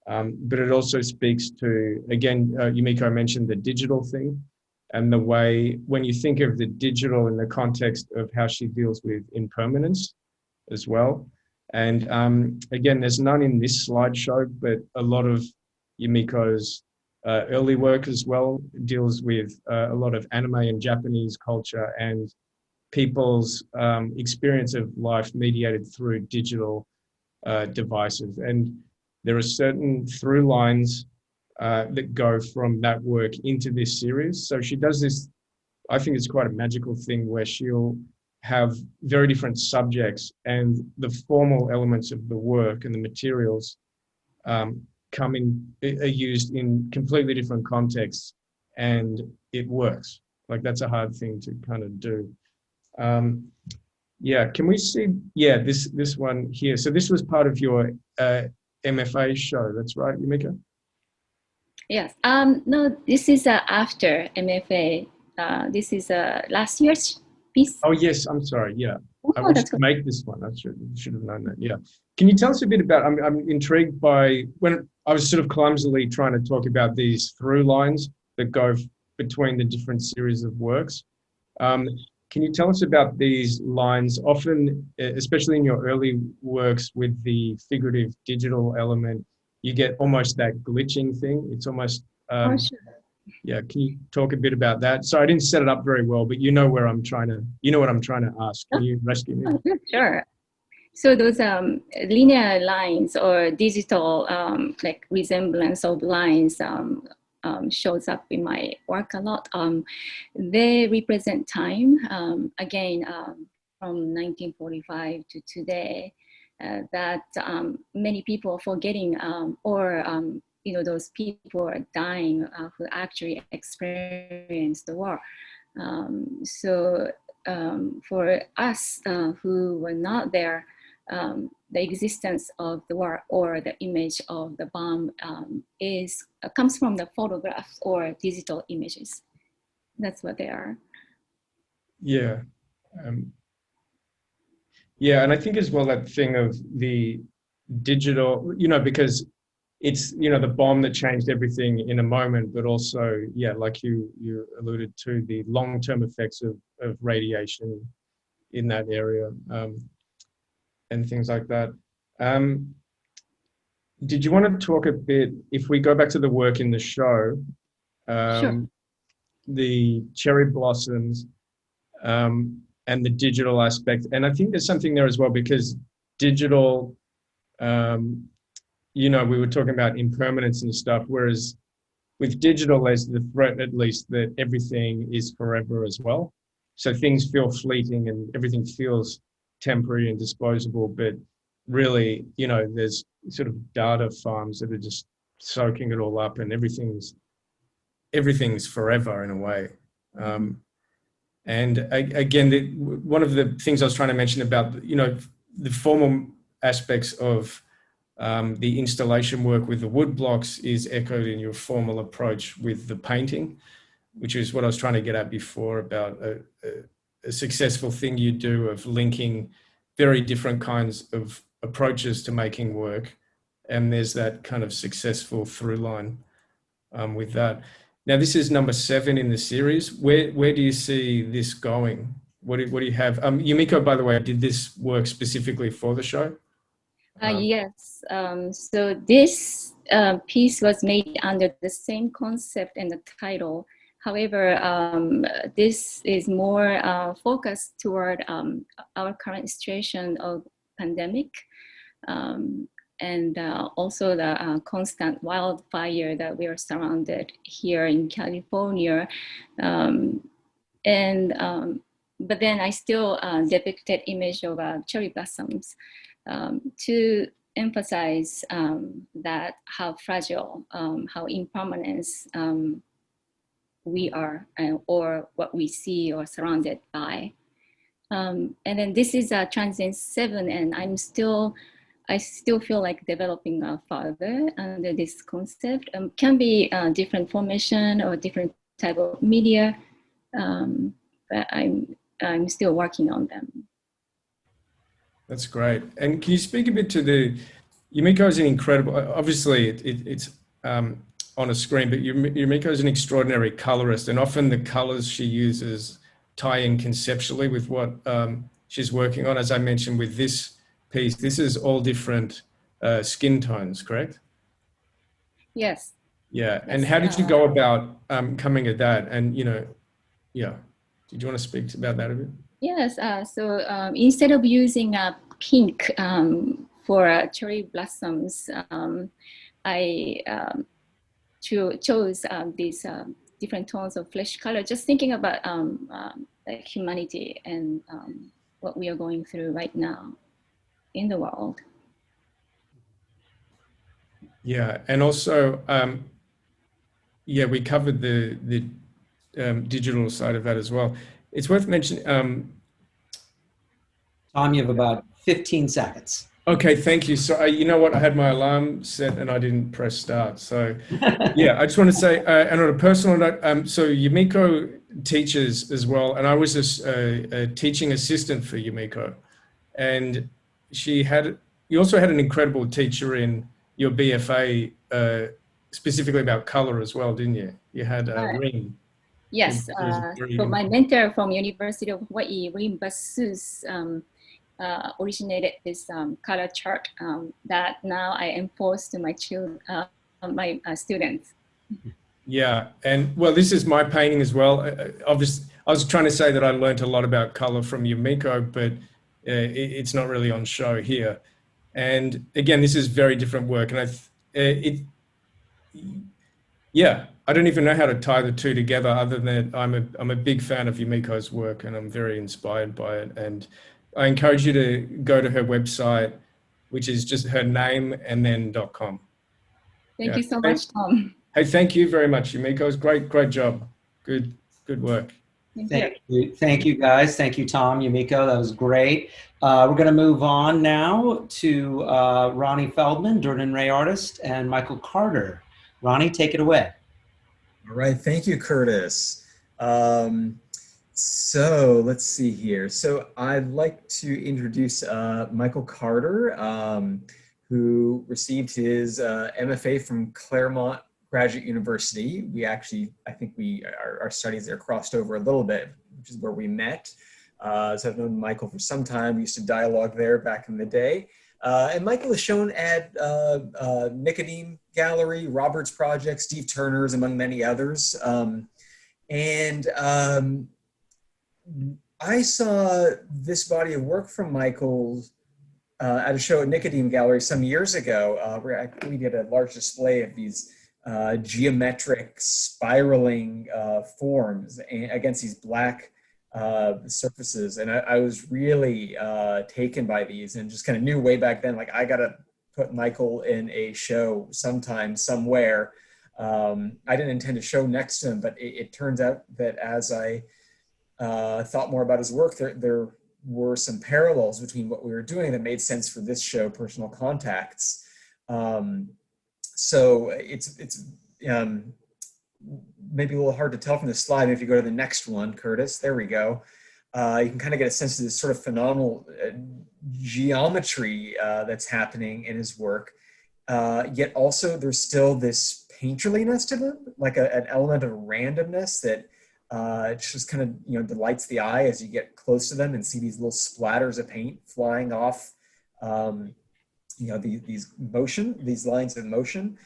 But it also speaks to, again, Yumiko mentioned the digital thing, and the way, when you think of the digital in the context of how she deals with impermanence as well. And again, there's none in this slideshow, but a lot of Yumiko's early work as well deals with a lot of anime and Japanese culture and people's experience of life mediated through digital devices. And there are certain through lines that go from that work into this series. So she does this, I think it's quite a magical thing where she'll have very different subjects and the formal elements of the work and the materials are used in completely different contexts, and it works. Like, that's a hard thing to kind of do. Can we see, this one here. So this was part of your MFA show, that's right, Yumiko? Yes. No, this is after MFA. This is last year's piece. Oh, yes. I'm sorry. Yeah. Oh, I wanted to good. make this one. I should have known that. Yeah. Can you tell us a bit about, I'm intrigued by, when I was sort of clumsily trying to talk about these through lines that go between the different series of works. Can you tell us about these lines? Often, especially in your early works with the figurative digital element, you get almost that glitching thing. It's almost, Oh, sure. yeah. Can you talk a bit about that? So I didn't set it up very well, but you know what I'm trying to ask. Can you rescue me? Oh, sure. So those linear lines or digital like resemblance of lines shows up in my work a lot. They represent time, again, from 1945 to today, that many people are forgetting, or those people are dying who actually experienced the war. So for us who were not there, the existence of the war or the image of the bomb comes from the photographs or digital images. That's what they are. Yeah. And I think as well that thing of the digital, because it's, the bomb that changed everything in a moment, but also, like you alluded to, the long-term effects of radiation in that area and things like that. Did you want to talk a bit, if we go back to the work in the show, Sure. the cherry blossoms and the digital aspect? And I think there's something there as well, because digital, we were talking about impermanence and stuff, whereas with digital, there's the threat, at least, that everything is forever as well. So things feel fleeting and everything feels temporary and disposable, but really, there's sort of data farms that are just soaking it all up, and everything's forever in a way. And again, one of the things I was trying to mention about, the formal aspects of the installation work with the wood blocks is echoed in your formal approach with the painting. which is what I was trying to get at before about a successful thing you do of linking very different kinds of approaches to making work. And there's that kind of successful through line with that. Now, this is number 7 in the series. Where do you see this going? What do you have? Yumiko, by the way, did this work specifically for the show? Yes. So this piece was made under the same concept and the title. However, this is more focused toward our current situation of pandemic, and also the constant wildfire that we are surrounded here in California. But then I still depicted image of cherry blossoms to emphasize that how fragile, how impermanence we are, or what we see or surrounded by. And then this is Transient 7, and I still feel like developing further under this concept. Can be different formation or different type of media, but I'm still working on them. That's great. And can you speak a bit to Yumiko is an incredible, obviously it's on a screen, but Yumiko is an extraordinary colorist, and often the colors she uses tie in conceptually with what she's working on. As I mentioned with this piece, this is all different skin tones, correct? Yes. Yeah. And how did you go about coming at that? And, yeah. Did you want to speak about that a bit? Yes. So instead of using pink for cherry blossoms, I chose these different tones of flesh color, just thinking about like humanity and what we are going through right now in the world. Yeah, and also, yeah, we covered the digital side of that as well. It's worth mentioning. Tom, you have about 15 seconds. Okay, thank you. So you know what? I had my alarm set and I didn't press start. So yeah, I just want to say, and on a personal note, so Yumiko teaches as well, and I was a teaching assistant for Yumiko, and you also had an incredible teacher in your BFA, specifically about color as well, didn't you? You had Rin. Yes, so my mentor from University of Hawaii, Rin Basus, originated this color chart that now I enforce to my students. Yeah, and well, this is my painting as well. Obviously, I was trying to say that I learned a lot about color from Yumiko, but it's not really on show here. And again, this is very different work, and yeah, I don't even know how to tie the two together, other than I'm a big fan of Yumiko's work, and I'm very inspired by it. And I encourage you to go to her website, which is just her name and then .com. Thank you so much, Tom. Hey, thank you very much, Yumiko. It's great job. Good work. Thank you, guys. Thank you, Tom, Yumiko. That was great. We're going to move on now to Roni Feldman, Durden Ray artist, and Michael Carter. Roni, take it away. All right. Thank you, Curtis. So let's see here. So I'd like to introduce Michael Carter, who received his MFA from Claremont Graduate University. I think our studies there crossed over a little bit, which is where we met. So I've known Michael for some time. We used to dialogue there back in the day. And Michael is shown at Nicodeme Gallery, Roberts Project, Steve Turner's, among many others. I saw this body of work from Michael at a show at Nicodeme Gallery some years ago, where we did a large display of these geometric spiraling forms against these black surfaces. And I was really taken by these, and just kind of knew way back then, like, I got to put Michael in a show sometime, somewhere. I didn't intend to show next to him, but it turns out that as I thought more about his work, there were some parallels between what we were doing that made sense for this show, Personal Contacts. So it's maybe a little hard to tell from the slide. If you go to the next one, Curtis, there we go. You can kind of get a sense of this sort of phenomenal geometry that's happening in his work. Yet also there's still this painterliness to them, like an element of randomness that just kind of, delights the eye as you get close to them and see these little splatters of paint flying off, these lines of motion.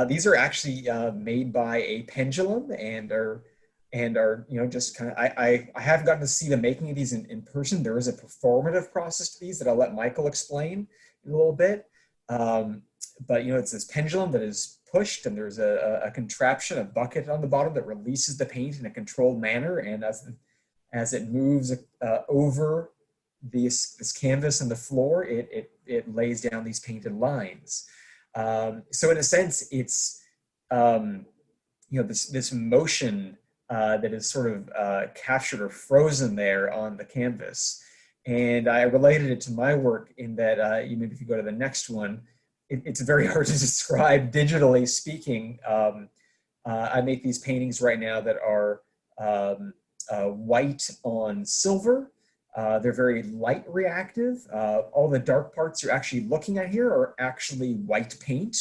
These are actually made by a pendulum and are just kind of, I haven't gotten to see the making of these in person. There is a performative process to these that I'll let Michael explain in a little bit. But it's this pendulum that is pushed, and there's a contraption, a bucket on the bottom that releases the paint in a controlled manner. And as it moves over this canvas and the floor, it lays down these painted lines. So in a sense, it's this motion that is sort of captured or frozen there on the canvas. And I related it to my work in that, maybe if you go to the next one, it's very hard to describe digitally speaking. I make these paintings right now that are white on silver. They're very light reactive. All the dark parts you're actually looking at here are actually white paint.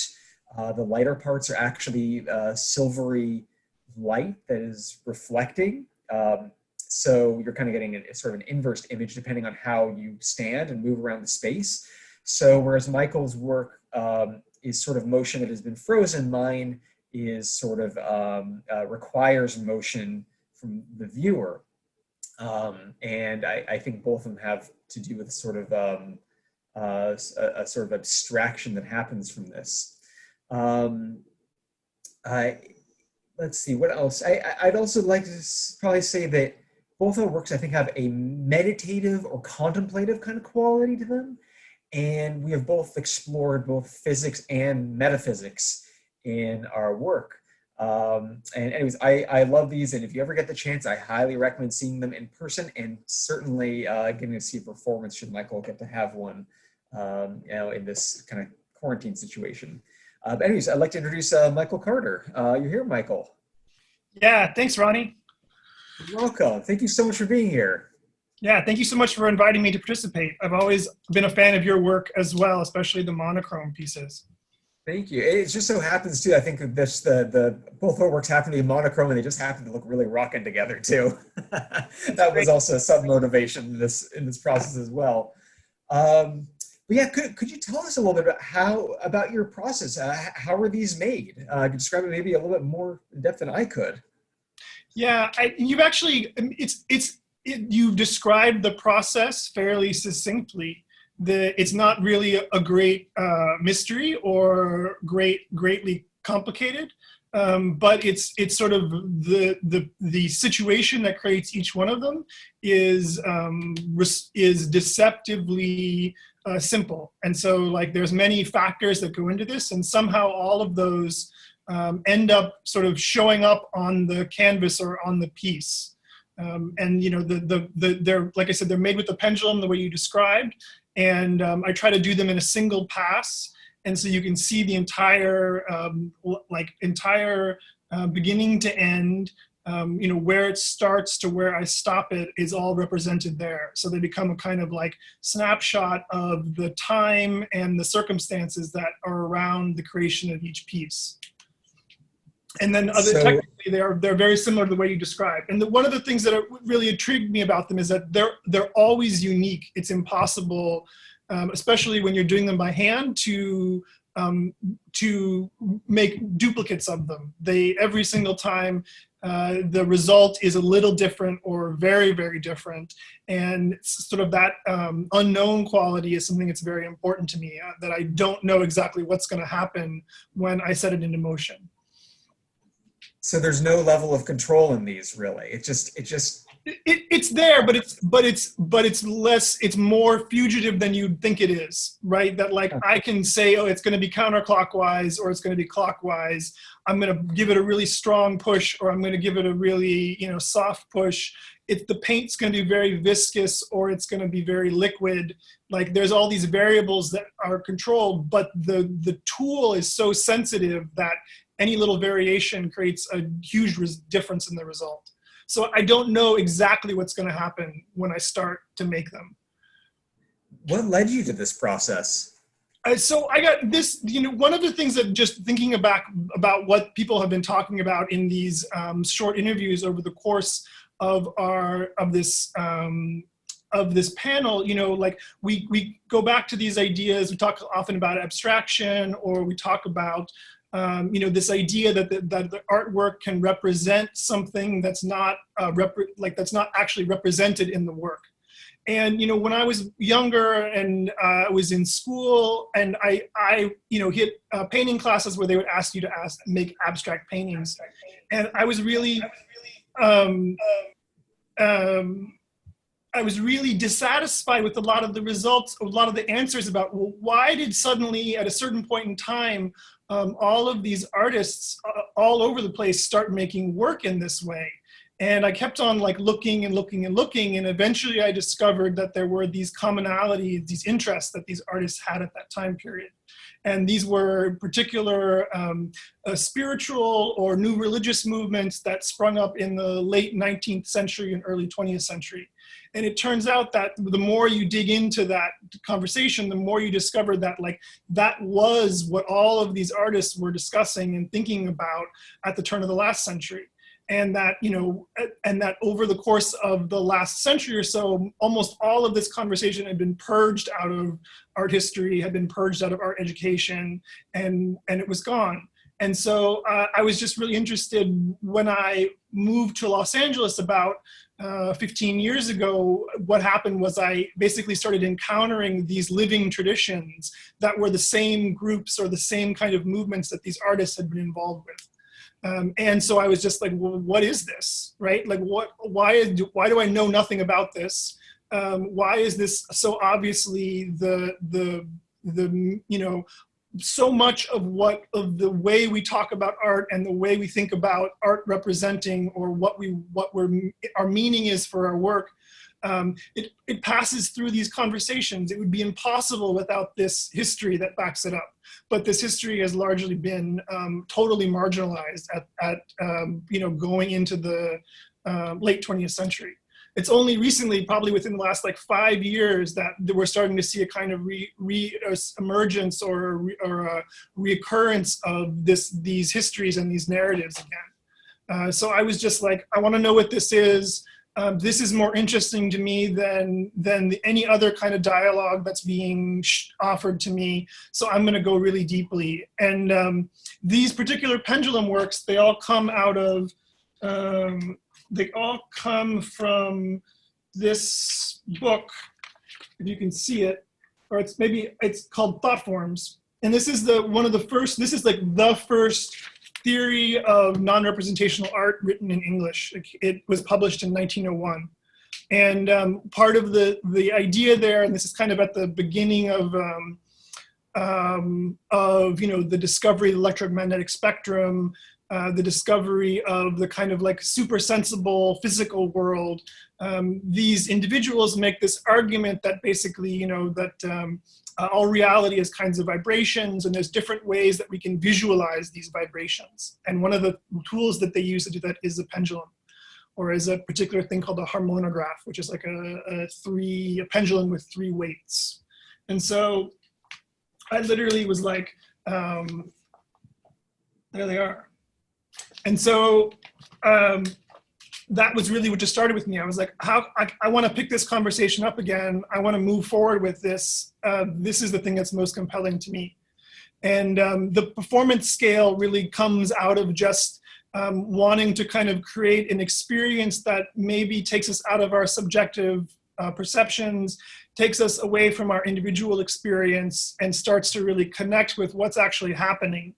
The lighter parts are actually silvery light that is reflecting. So you're kind of getting a sort of an inverse image depending on how you stand and move around the space. So whereas Michael's work is sort of motion that has been frozen, mine is sort of requires motion from the viewer. And I think both of them have to do with sort of a sort of abstraction that happens from this. Let's see, what else? I'd also like to probably say that both our works, I think, have a meditative or contemplative kind of quality to them. And we have both explored both physics and metaphysics in our work. And anyways, I love these. And if you ever get the chance, I highly recommend seeing them in person, and certainly getting to see a performance should Michael get to have one, in this kind of quarantine situation. But anyways, I'd like to introduce Michael Carter. You're here, Michael. Yeah, thanks, Ronnie. You're welcome. Thank you so much for being here. Yeah, thank you so much for inviting me to participate. I've always been a fan of your work as well, especially the monochrome pieces. Thank you. It just so happens too, I think that both our works happen to be monochrome, and they just happen to look really rocking together too. That was also some motivation in this process as well. But yeah, could you tell us a little bit about your process? How were these made? Describe it maybe a little bit more in depth than I could. Yeah, you've actually you've described the process fairly succinctly. It's not really a great mystery or greatly complicated, but it's sort of the situation that creates each one of them is deceptively simple. And so like there's many factors that go into this, and somehow all of those end up sort of showing up on the canvas or on the piece. And they're, like I said, they're made with the pendulum the way you described. And I try to do them in a single pass, and so you can see the entire beginning to end. Where it starts to where I stop it is all represented there. So they become a kind of like snapshot of the time and the circumstances that are around the creation of each piece. And then technically they're very similar to the way you described. And one of the things that really intrigued me about them is that they're always unique. It's impossible, especially when you're doing them by hand, to make duplicates of them. Every single time the result is a little different or very, very different. And sort of that unknown quality is something that's very important to me, that I don't know exactly what's going to happen when I set it into motion. So there's no level of control in these, really. It's there, but it's less. It's more fugitive than you'd think it is, right? That like I can say, oh, it's going to be counterclockwise or it's going to be clockwise. I'm going to give it a really strong push, or I'm going to give it a really soft push. The paint's going to be very viscous, or it's going to be very liquid. Like there's all these variables that are controlled, but the tool is so sensitive that any little variation creates a huge difference in the result. So I don't know exactly what's going to happen when I start to make them. What led you to this process? So I got this, one of the things that just thinking about what people have been talking about in these short interviews over the course of this panel, like we go back to these ideas. We talk often about abstraction, or we talk about this idea that the artwork can represent something that's not that's not actually represented in the work. And when I was younger and I was in school, and I hit painting classes where they would ask you to make abstract paintings, and I was really dissatisfied with a lot of the results, a lot of the answers about, well, why did suddenly at a certain point in time all of these artists all over the place start making work in this way? And I kept on looking and looking and looking, and eventually I discovered that there were these commonalities, these interests that these artists had at that time period. And these were particular spiritual or new religious movements that sprung up in the late 19th century and early 20th century. And it turns out that the more you dig into that conversation, the more you discover that that was what all of these artists were discussing and thinking about at the turn of the last century. And that, and that over the course of the last century or so, almost all of this conversation had been purged out of art history, had been purged out of art education, and it was gone. And so I was just really interested when I moved to Los Angeles about 15 years ago. What happened was I basically started encountering these living traditions that were the same groups or the same kind of movements that these artists had been involved with. And so I was just like, well, what is this, right? Like, why do I know nothing about this? Why is this so obviously so much of the way we talk about art and the way we think about art representing, or our meaning is for our work, it passes through these conversations. It would be impossible without this history that backs it up. But this history has largely been totally marginalized at going into the late 20th century. It's only recently, probably within the last 5 years, that we're starting to see a kind of emergence or a reoccurrence of these histories and these narratives again. So I was just like, I want to know what this is. This is more interesting to me than any other kind of dialogue that's being offered to me. So I'm going to go really deeply. And these particular pendulum works, they all come out of, they all come from this book, if you can see it, or it's called Thought Forms. And this is the first theory of non-representational art written in English. It was published in 1901. And part of the idea there, and this is kind of at the beginning of the discovery of the electromagnetic spectrum, the discovery of the kind of super sensible physical world. These individuals make this argument that basically, all reality is kinds of vibrations, and there's different ways that we can visualize these vibrations. And one of the tools that they use to do that is a pendulum, or is a particular thing called a harmonograph, which is like a pendulum with 3 weights. And so I literally was like, there they are. And so that was really what just started with me. I was like, I want to pick this conversation up again. I want to move forward with this. This is the thing that's most compelling to me. And the performance scale really comes out of just wanting to kind of create an experience that maybe takes us out of our subjective perceptions, takes us away from our individual experience, and starts to really connect with what's actually happening.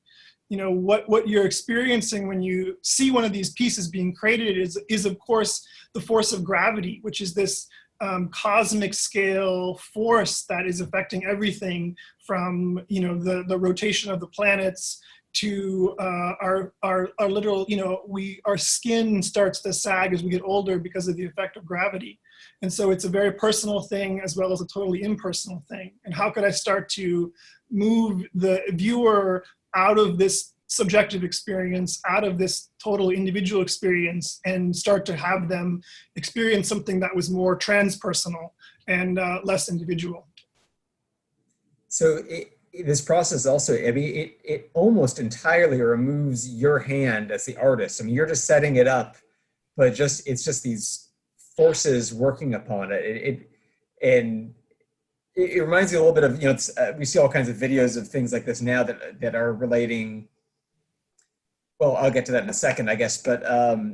What you're experiencing when you see one of these pieces being created is of course the force of gravity, which is this cosmic scale force that is affecting everything from the rotation of the planets to our literal, our skin starts to sag as we get older because of the effect of gravity. And so it's a very personal thing as well as a totally impersonal thing. And how could I start to move the viewer out of this subjective experience out of this total individual experience and start to have them experience something that was more transpersonal and less individual. So this process also, I mean, it almost entirely removes your hand as the artist. I mean, you're just setting it up, but it's just these forces working upon it. It reminds me a little bit of, you know, we see all kinds of videos of things like this now that are relating. Well, I'll get to that in a second, I guys, but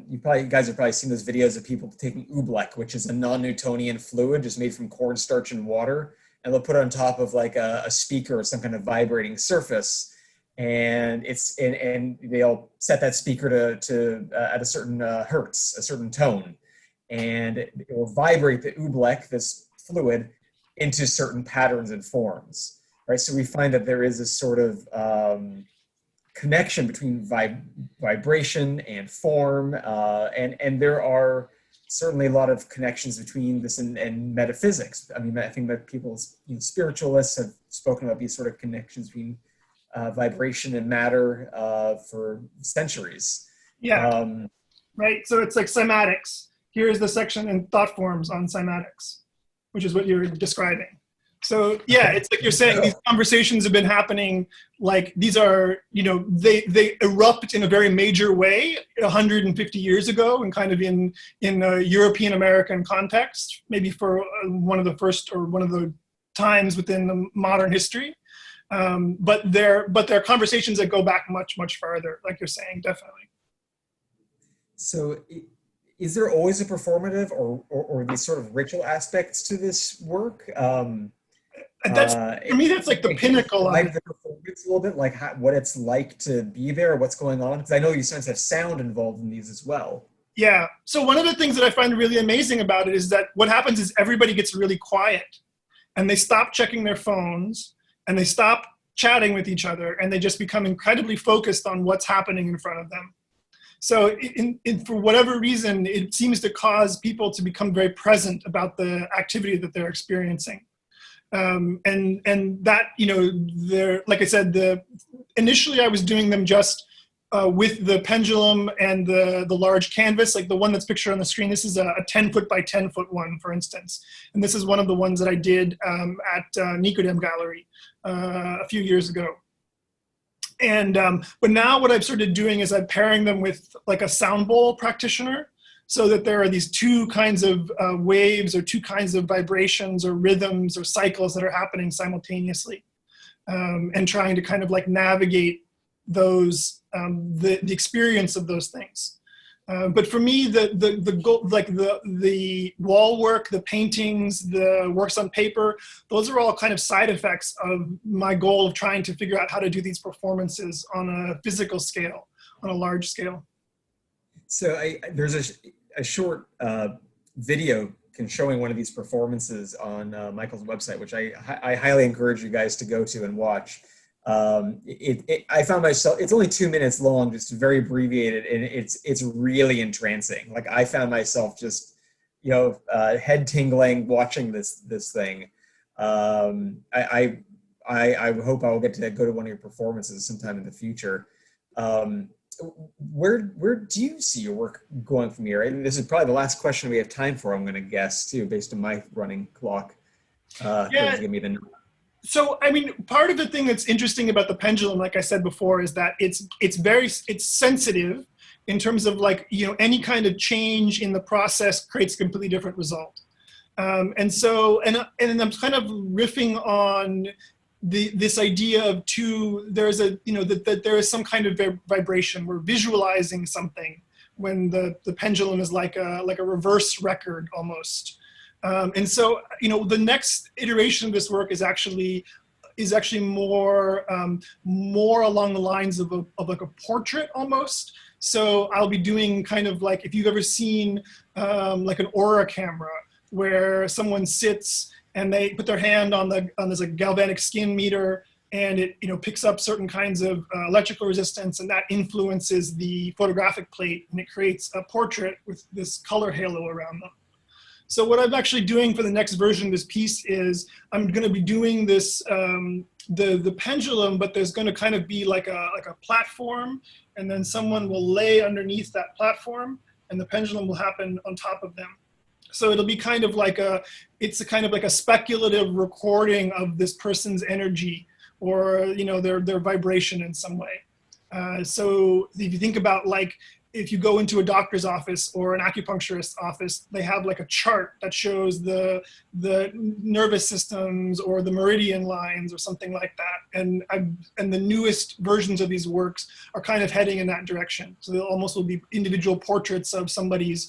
you guys have probably seen those videos of people taking oobleck, which is a non-Newtonian fluid just made from cornstarch and water, and they'll put it on top of like a speaker or some kind of vibrating surface, and they'll set that speaker to at a certain hertz, a certain tone, and it will vibrate the oobleck, this fluid, into certain patterns and forms, right? So we find that there is this sort of connection between vibration and form, and there are certainly a lot of connections between this and metaphysics. I mean, I think that spiritualists have spoken about these sort of connections between vibration and matter for centuries. Yeah, right. So it's like cymatics. Here's the section in thought forms on cymatics, which is what you're describing. So yeah, it's like you're saying, these conversations have been happening, like these are, you know, they erupt in a very major way 150 years ago and kind of in a European American context, maybe for one of the first or one of the times within the modern history. But they're conversations that go back much, much farther, like you're saying, definitely. So is there always a performative or these sort of ritual aspects to this work? That's, for me, that's like the pinnacle of the performance a little bit, like what it's like to be there, what's going on, because I know you sometimes have sound involved in these as well. Yeah. So one of the things that I find really amazing about it is that what happens is everybody gets really quiet and they stop checking their phones and they stop chatting with each other and they just become incredibly focused on what's happening in front of them. So for whatever reason, it seems to cause people to become very present about the activity that they're experiencing. And that, you know, they're, like I said, initially I was doing them just with the pendulum and the large canvas, like the one that's pictured on the screen. This is a 10 foot by 10 foot one, for instance. And this is one of the ones that I did at Nicodem Gallery a few years ago. And but now what I've started doing is I'm pairing them with like a sound bowl practitioner, so that there are these two kinds of waves or two kinds of vibrations or rhythms or cycles that are happening simultaneously, and trying to kind of like navigate those, the experience of those things. But for me, the goal, like the wall work, the paintings, the works on paper, those are all kind of side effects of my goal of trying to figure out how to do these performances on a physical scale, on a large scale. So there's a short video showing one of these performances on Michael's website, which I highly encourage you guys to go to and watch. I found myself, it's only 2 minutes long, just very abbreviated, and it's really entrancing. Like I found myself just, you know, head tingling watching this thing. I hope I will get to go to one of your performances sometime in the future. Where do you see your work going from here? And this is probably the last question we have time for, I'm going to guess, too, based on my running clock. Yeah. Give me the number. So, I mean, part of the thing that's interesting about the pendulum, like I said before, is that it's sensitive in terms of, like, you know, any kind of change in the process creates a completely different result. And I'm kind of riffing on this idea of there's a, you know, that there is some kind of vibration. We're visualizing something when the pendulum is like a reverse record almost. And so, you know, the next iteration of this work is actually more along the lines of like a portrait almost. So I'll be doing kind of like, if you've ever seen like an aura camera where someone sits and they put their hand on this like galvanic skin meter, and it, you know, picks up certain kinds of electrical resistance, and that influences the photographic plate, and it creates a portrait with this color halo around them. So what I'm actually doing for the next version of this piece is I'm going to be doing this the pendulum, but there's going to kind of be like a platform, and then someone will lay underneath that platform, and the pendulum will happen on top of them. So it'll be kind of like it's a kind of like a speculative recording of this person's energy, or their vibration in some way. So if you think about, like, if you go into a doctor's office or an acupuncturist's office, they have like a chart that shows the nervous systems or the meridian lines or something like that. And the newest versions of these works are kind of heading in that direction. So they'll almost will be individual portraits of somebody's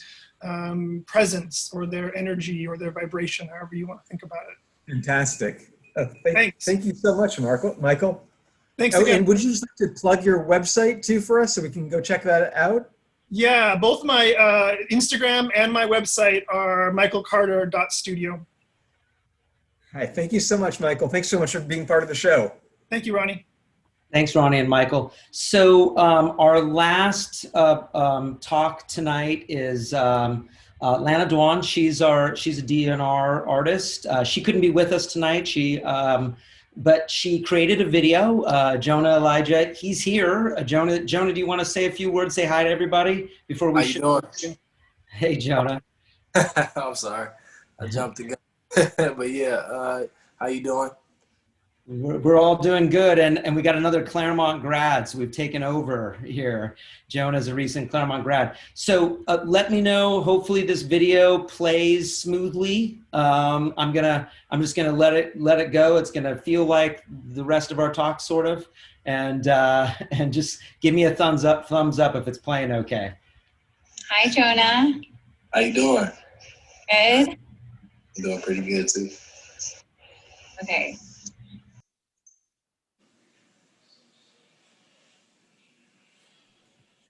presence or their energy or their vibration, however you want to think about it. Fantastic. Thanks. Thank you so much, Michael. Thanks Oh, again. and would you just like to plug your website too for us so we can go check that out? Yeah, both my Instagram and my website are michaelcarter.studio. All right, thank you so much, Michael. Thanks so much for being part of the show. Thank you, Ronnie. Thanks, Ronnie and Michael. So our last talk tonight is Lana Duong. She's a DNR artist. She couldn't be with us tonight. But she created a video. Jonah, Elijah, he's here. Jonah, do you want to say a few words? Say hi to everybody before we. How you doing? Hey, Jonah. I'm sorry, I jumped the gun. But yeah, how you doing? We're all doing good, and we got another Claremont grad, so we've taken over here. Jonah's a recent Claremont grad. So let me know. Hopefully this video plays smoothly. I'm just gonna let it go. It's gonna feel like the rest of our talk, sort of, and just give me a thumbs up if it's playing okay. Hi, Jonah. How you doing? Good. I'm doing pretty good too. Okay.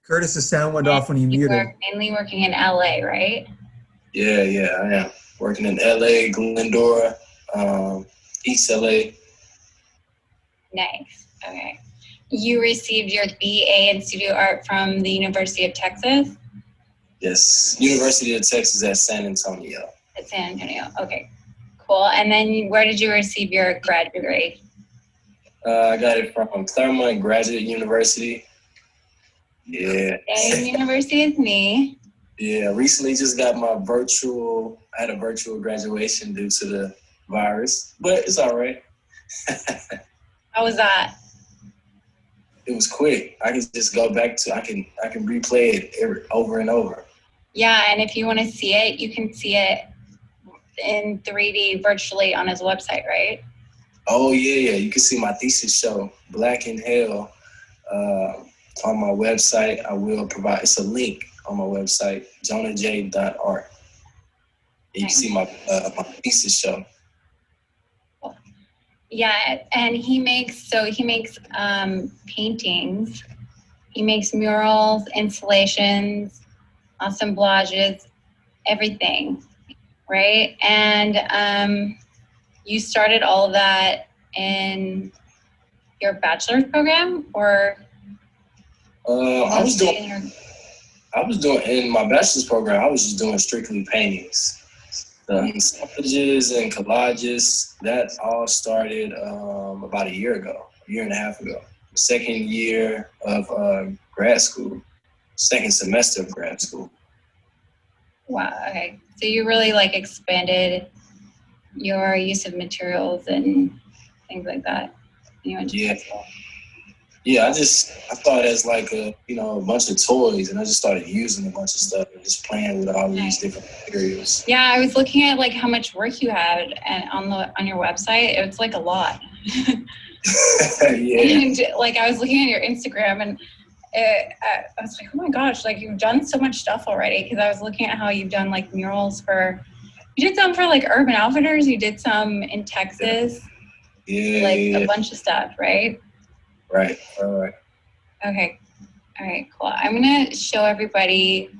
Curtis's sound went off when he You muted. are mainly working in LA, right? Yeah, I am working in LA, Glendora, East LA. Nice. Okay. You received your BA in studio art from the University of Texas? Yes, University of Texas at San Antonio. At San Antonio. Okay. Cool. And then where did you receive your grad degree? I got it from Claremont Graduate University. Yeah. Same university as me. Yeah, recently just got my I had a virtual graduation due to the virus, but it's all right. How was that? It was quick. I can just go back I can replay it over and over. Yeah, and if you want to see it, you can see it in 3D virtually on his website, right? Oh yeah. You can see my thesis show, Black in Hell, on my website. I will provide. It's a link on my website, jonahj.art. You can see my thesis show. Yeah, and he makes paintings. He makes murals, installations, assemblages, everything, right? And you started all of that in your bachelor's program, or? I was doing in my bachelor's program. I was just doing strictly paintings. The assemblages and collages, that all started about a year and a half ago. Second year of grad school, second semester of grad school. Wow. Okay. So you really expanded your use of materials and things like that. Yeah, I thought as a bunch of toys, and I just started using a bunch of stuff and just playing with all these different materials. Yeah, I was looking at how much work you had and on your website. It's a lot. Yeah. And I was looking at your Instagram, and I was like, oh my gosh, you've done so much stuff already. Because I was looking at how you've done murals you did some for Urban Outfitters. You did some in Texas. Yeah. A bunch of stuff, right? Right. All right. Okay. All right, cool. I'm going to show everybody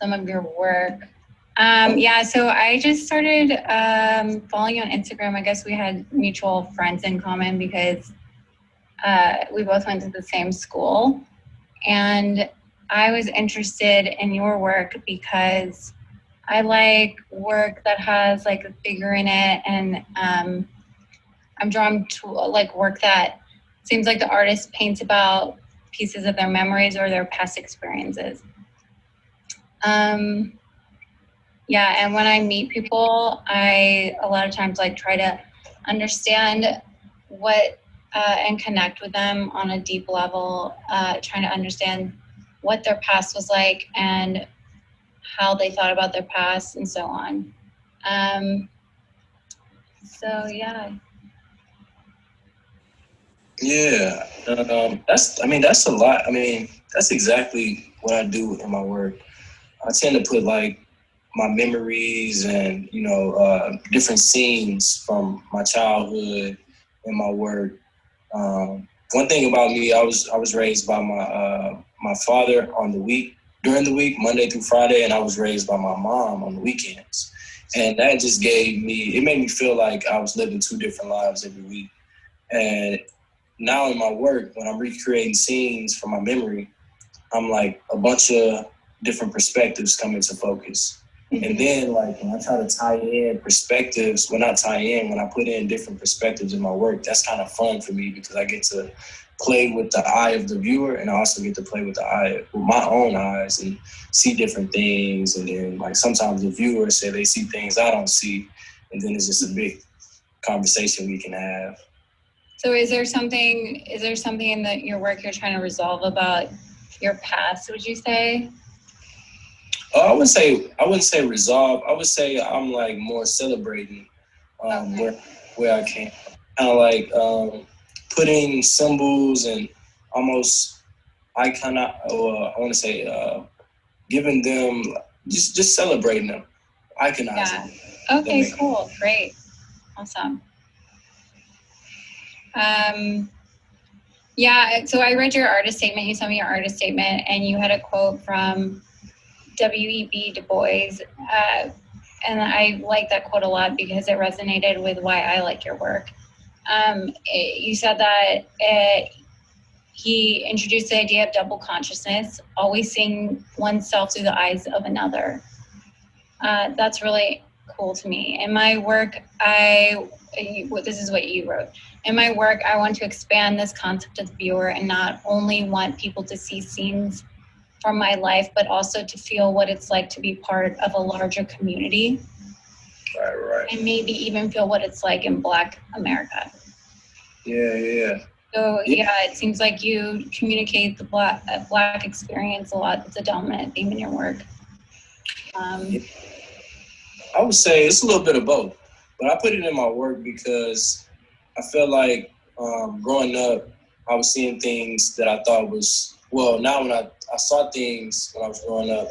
some of your work. Yeah, so I just started following you on Instagram. I guess we had mutual friends in common because we both went to the same school. And I was interested in your work because I like work that has a figure in it, and I'm drawn to like work that seems like the artist paints about pieces of their memories or their past experiences. Yeah, and when I meet people, I a lot of times like try to understand what and connect with them on a deep level, trying to understand what their past was like and how they thought about their past and so on. So yeah. Yeah, that's a lot. I mean, that's exactly what I do in my work. I tend to put like my memories and different scenes from my childhood in my work. One thing about me, I was raised by my father during the week, Monday through Friday, and I was raised by my mom on the weekends. And that just made me feel like I was living two different lives every week. And now in my work, when I'm recreating scenes from my memory, I'm like a bunch of different perspectives come into focus. Mm-hmm. And then like when I try to tie in perspectives, when I put in different perspectives in my work, that's kind of fun for me because I get to play with the eye of the viewer and I also get to play with my own eyes and see different things. And then like sometimes the viewers say they see things I don't see. And then it's just a big conversation we can have. So is there something in your work you're trying to resolve about your past, would you say? I wouldn't say resolve. I would say I'm like more celebrating where I came. Kind of like putting symbols and almost I want to say giving them just celebrating them, iconizing them. Okay, cool, great, awesome. Yeah, so I read your artist statement. You sent me your artist statement, and you had a quote from W.E.B. Du Bois, and I like that quote a lot because it resonated with why I like your work. You said that he introduced the idea of double consciousness, always seeing oneself through the eyes of another. That's really cool to me. In my work, this is what you wrote. In my work, I want to expand this concept to the viewer and not only want people to see scenes from my life, but also to feel what it's like to be part of a larger community. Right. And maybe even feel what it's like in Black America. Yeah. So yeah, it seems like you communicate the Black experience a lot. It's a dominant theme in your work. I would say it's a little bit of both, but I put it in my work because I feel like growing up, I was seeing things that I thought now when I saw things when I was growing up,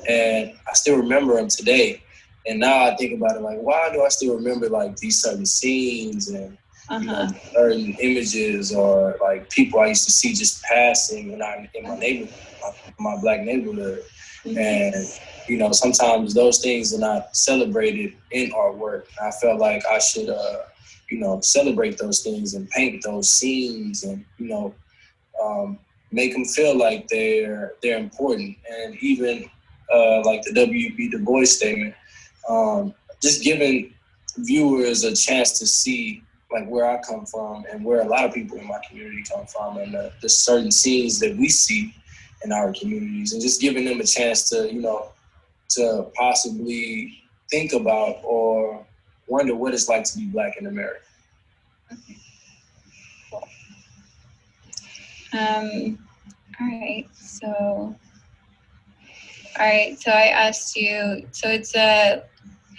and I still remember them today. And now I think about it like, why do I still remember like these certain scenes and certain images or like people I used to see just passing in my neighborhood, my Black neighborhood. Mm-hmm. And sometimes those things are not celebrated in our work. I felt like I should celebrate those things and paint those scenes and make them feel like they're important. And even like the W.E.B. Du Bois statement, just giving viewers a chance to see like where I come from and where a lot of people in my community come from and the certain scenes that we see in our communities, and just giving them a chance to possibly think about or wonder what it's like to be Black in America. Okay. Cool. All right. So I asked you, so it's a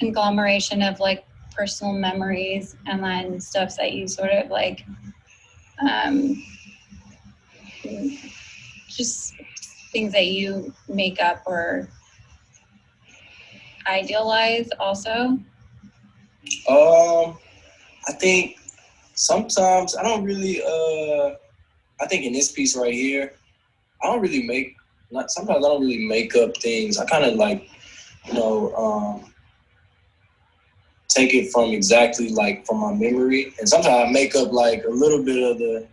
conglomeration of like personal memories and then stuff that you sort of like, just things that you make up or idealize also? I think sometimes I don't really, I think in this piece right here, sometimes I don't really make up things. I kind of like, take it from exactly like from my memory. And sometimes I make up like a little bit of the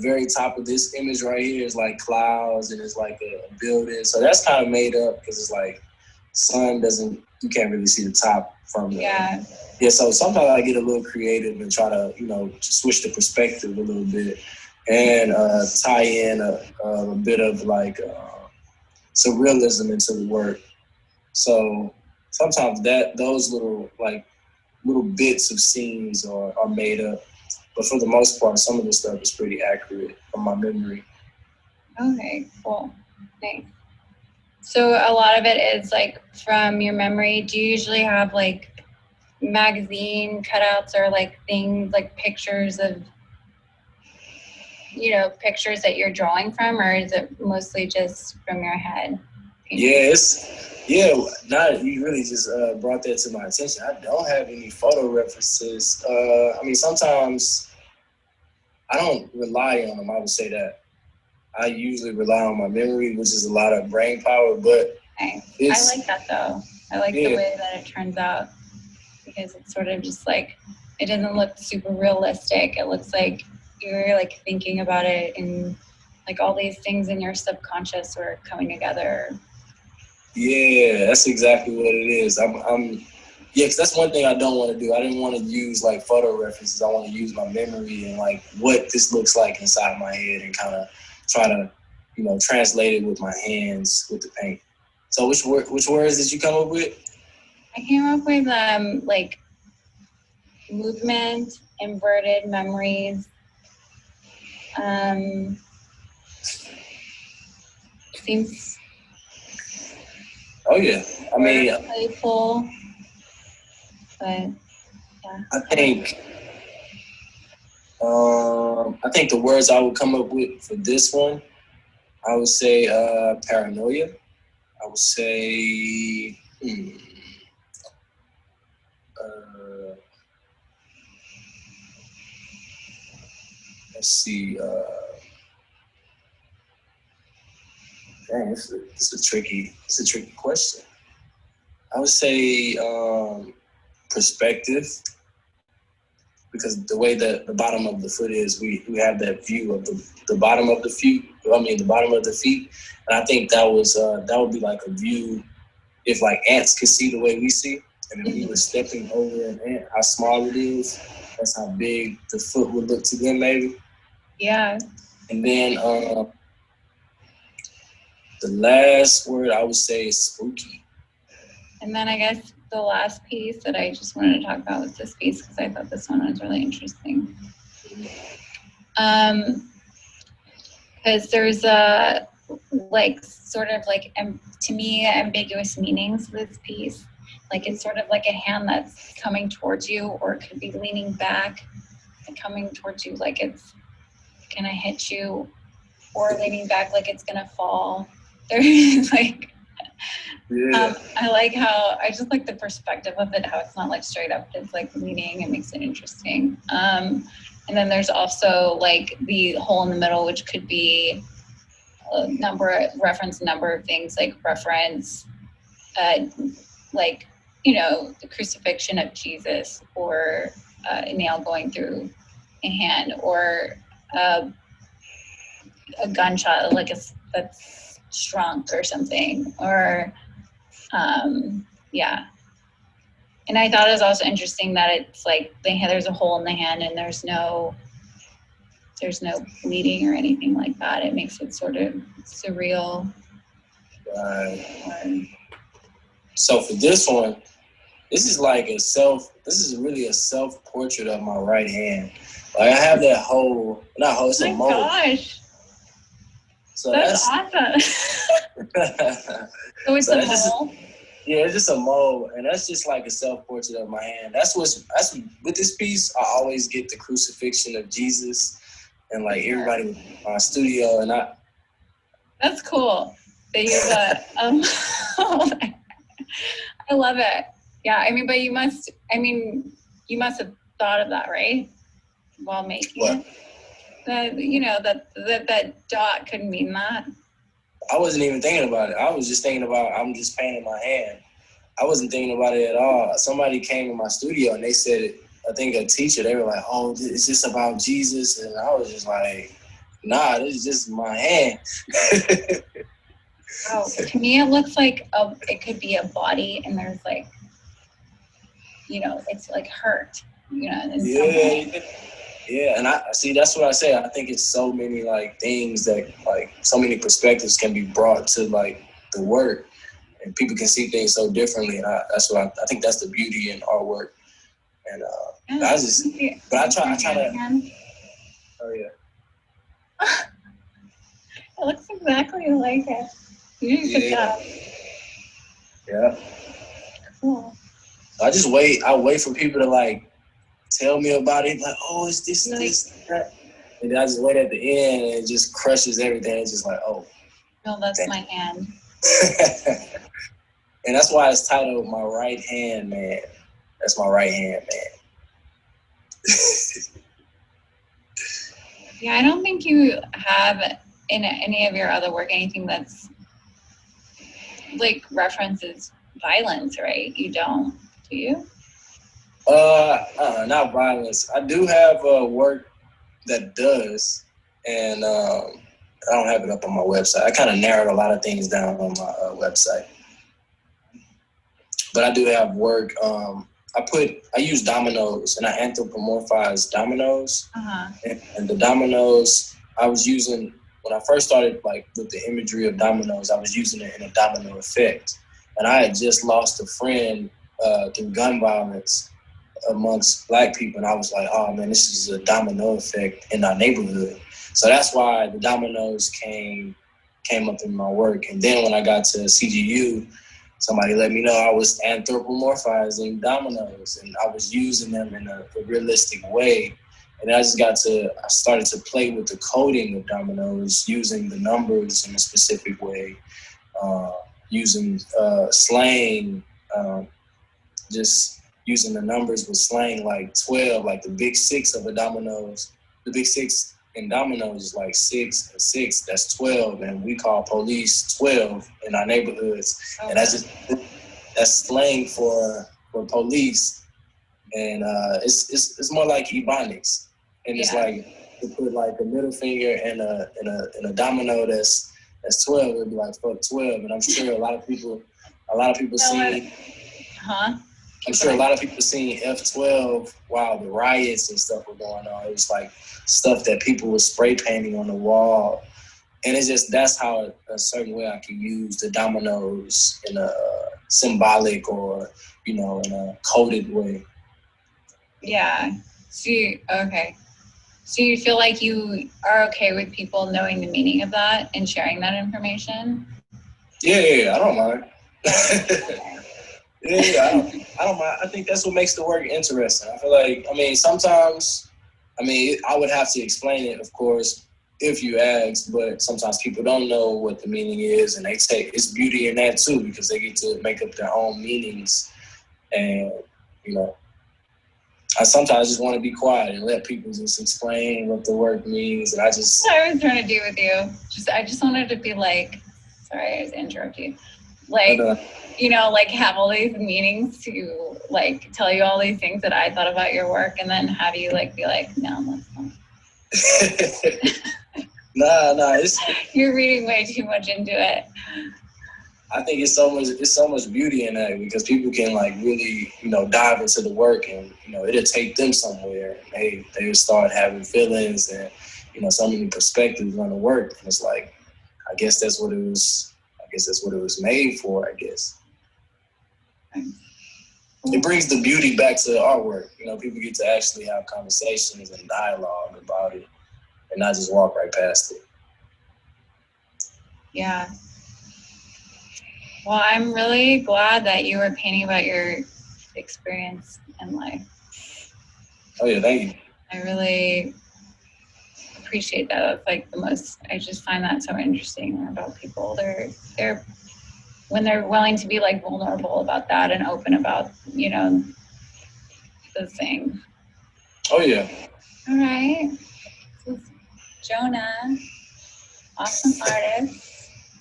very top of this image right here is like clouds and it's like a building. So that's kind of made up because it's like sun doesn't you can't really see the top from the. Yeah. Yeah, so sometimes I get a little creative and try to, switch the perspective a little bit and tie in a bit of like surrealism into the work. So sometimes those little bits of scenes are made up, but for the most part, some of the stuff is pretty accurate from my memory. Okay, cool, nice. So a lot of it is like from your memory. Do you usually have like magazine cutouts or like things like pictures of pictures that you're drawing from, or is it mostly just from your head? Now you really just brought that to my attention. I don't have any photo references. Sometimes I don't rely on them. I would say that I usually rely on my memory, which is a lot of brain power, but I like that though. I like the way that it turns out, because it's sort of just like, it doesn't look super realistic. It looks like you're like thinking about it, and like all these things in your subconscious are coming together. Yeah, that's exactly what it is. Because that's one thing I don't want to do. I didn't want to use like photo references. I want to use my memory and like what this looks like inside my head and kind of try to, translate it with my hands with the paint. So which words did you come up with? I came up with like movement, inverted memories. Seems. Oh yeah, playful, but yeah. I think the words I would come up with for this one, I would say paranoia. I would say let's see. Dang, this is a tricky question. I would say perspective, because the way that the bottom of the foot is, we have that view of the bottom of the feet. The bottom of the feet, and I think that would be like a view if like ants could see the way we see, and if we were stepping over an ant, how small it is. That's how big the foot would look to them, maybe. Yeah. And then the last word I would say is spooky. And then I guess the last piece that I just wanted to talk about was this piece, because I thought this one was really interesting. Because there's like sort of like, to me, ambiguous meanings to this piece. Like it's sort of like a hand that's coming towards you, or it could be leaning back and coming towards you like it's gonna hit you, or leaning back like it's gonna fall. There's like, I just like the perspective of it, how it's not like straight up, it's like leaning. It makes it interesting. And then there's also like the hole in the middle, which could be reference a number of things, like reference, like, the crucifixion of Jesus, or a nail going through a hand, or a gunshot, like that's shrunk or something, or yeah. And I thought it was also interesting that it's like there's a hole in the hand and there's no bleeding or anything like that. It makes it sort of surreal. Right. So for this one, this is really a self-portrait of my right hand. Like I have that hole, it's a mold. Gosh. So that's awesome. So it's a mold? Yeah, it's just a mold, and that's just like a self-portrait of my hand. That's with this piece, I always get the crucifixion of Jesus, and like everybody in my studio, and That's cool. That you I love it. Yeah, but you must have thought of that, right? While making it. That dot could mean that. I wasn't even thinking about it. I was just thinking about I'm just painting my hand. I wasn't thinking about it at all. Somebody came in my studio and they said, I think a teacher, they were like, oh, it's just about Jesus. And I was just like, nah, this is just my hand. Oh, to me, it looks like it could be a body, and there's like, it's like hurt, in some way. Yeah, and I see. That's what I say. I think it's so many like things that like so many perspectives can be brought to like the work, and people can see things so differently. And that's what I think that's the beauty in our work. And I try to. Oh yeah. It looks exactly like it. You did a good job. Yeah. Cool. I just wait. I wait for people to like tell me about it. Like, oh, it's this, that. And then I just wait at the end, and it just crushes everything. It's just like, oh. No, that's my hand. And that's why it's titled "My Right Hand Man." That's my right hand man. Yeah, I don't think you have in any of your other work anything that's like references violence, right? You don't, do you? Not violence. I do have work that does, and I don't have it up on my website. I kind of narrowed a lot of things down on my website, but I do have work. I use dominoes, and I anthropomorphize dominoes. And the dominoes I was using when I first started, like with the imagery of dominoes, I was using it in a domino effect. And I had just lost a friend through gun violence amongst Black people, and I was like, oh man, this is a domino effect in our neighborhood. So that's why the dominoes came up in my work. And then when I got to CGU, somebody let me know I was anthropomorphizing dominoes, and I was using them in a realistic way. And I started to play with the coding of dominoes, using the numbers in a specific way, using slang, just using the numbers with slang, like 12, like the big six of the dominoes. The big six in dominoes is like 6 and 6, that's 12, and we call police 12 in our neighborhoods. Okay. And that's slang for police. And it's more like Ebonics. And it's like to put like a middle finger in a domino that's 12, it'd be like fuck 12. And I'm sure a lot of people seen I'm sure a lot of people seen F12 while the riots and stuff were going on. It was like stuff that people were spray painting on the wall. And it's just, that's how a certain way I can use the dominoes in a symbolic or, in a coded way. Yeah. So you feel like you are okay with people knowing the meaning of that and sharing that information? Yeah, I don't mind. Yeah, I don't mind. I think that's what makes the work interesting. I feel like, sometimes, I would have to explain it, of course, if you ask, but sometimes people don't know what the meaning is, and they say it's beauty in that too, because they get to make up their own meanings. And, I sometimes just want to be quiet and let people just explain what the work means. And I was trying to do with you. I just wanted to be like, sorry, I was interrupting you. Like, like have all these meanings to like tell you all these things that I thought about your work, and then have you like be like, no, that's not. Nah, you're reading way too much into it. I think it's so much beauty in that, because people can like really, dive into the work, and it'll take them somewhere. And they start having feelings and so many perspectives on the work, and it's like, I guess that's what it was made for. I guess it brings the beauty back to our work. People get to actually have conversations and dialogue about it, and not just walk right past it. Yeah. Well, I'm really glad that you were painting about your experience in life. Oh yeah, thank you. I really appreciate that. That's I just find that so interesting about people. They're when they're willing to be like vulnerable about that and open about, the thing. Oh yeah. All right. This is Jonah, awesome artist.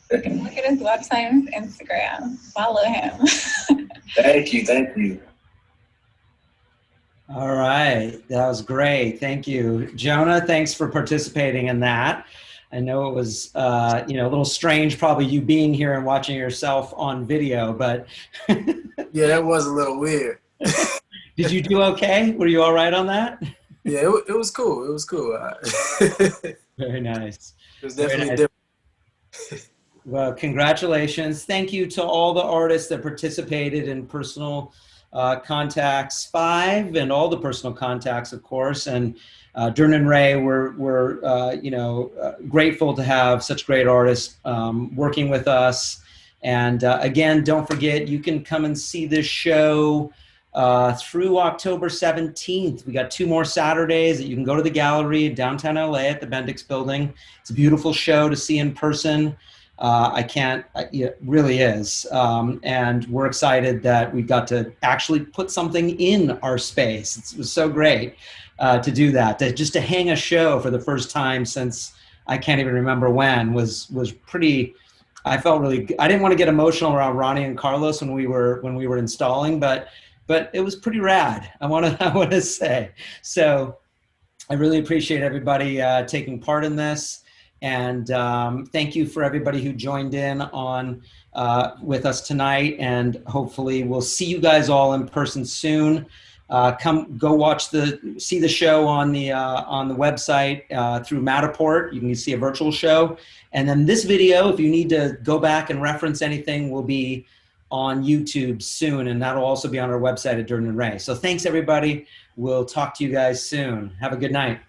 You can look at his website and his Instagram. Follow him. Thank you. All right. That was great. Thank you. Jonah, thanks for participating in that. I know it was, you know, a little strange probably you being here and watching yourself on video, but. Yeah, that was a little weird. Did you do okay? Were you all right on that? Yeah, it was cool. It was cool. Very nice. It was definitely nice. different. Well, congratulations. Thank you to all the artists that participated in Personal Contacts 5 and all the personal contacts, of course. And Durden and Ray, we're you know, grateful to have such great artists working with us. And again, don't forget, you can come and see this show through October 17th. We got 2 more Saturdays that you can go to the gallery in downtown LA at the Bendix building. It's a beautiful show to see in person. It really is. And we're excited that we got to actually put something in our space. It was so great to do that. Just to hang a show for the first time since I can't even remember when was pretty. I felt really. I didn't want to get emotional around Roni and Carlos when we were installing, but it was pretty rad. I want to say. So I really appreciate everybody taking part in this. And thank you for everybody who joined in on with us tonight. And hopefully we'll see you guys all in person soon. Come go see the show on the website through Matterport. You can see a virtual show. And then this video, if you need to go back and reference anything, will be on YouTube soon. And that'll also be on our website at Durden and Ray. So thanks everybody. We'll talk to you guys soon. Have a good night.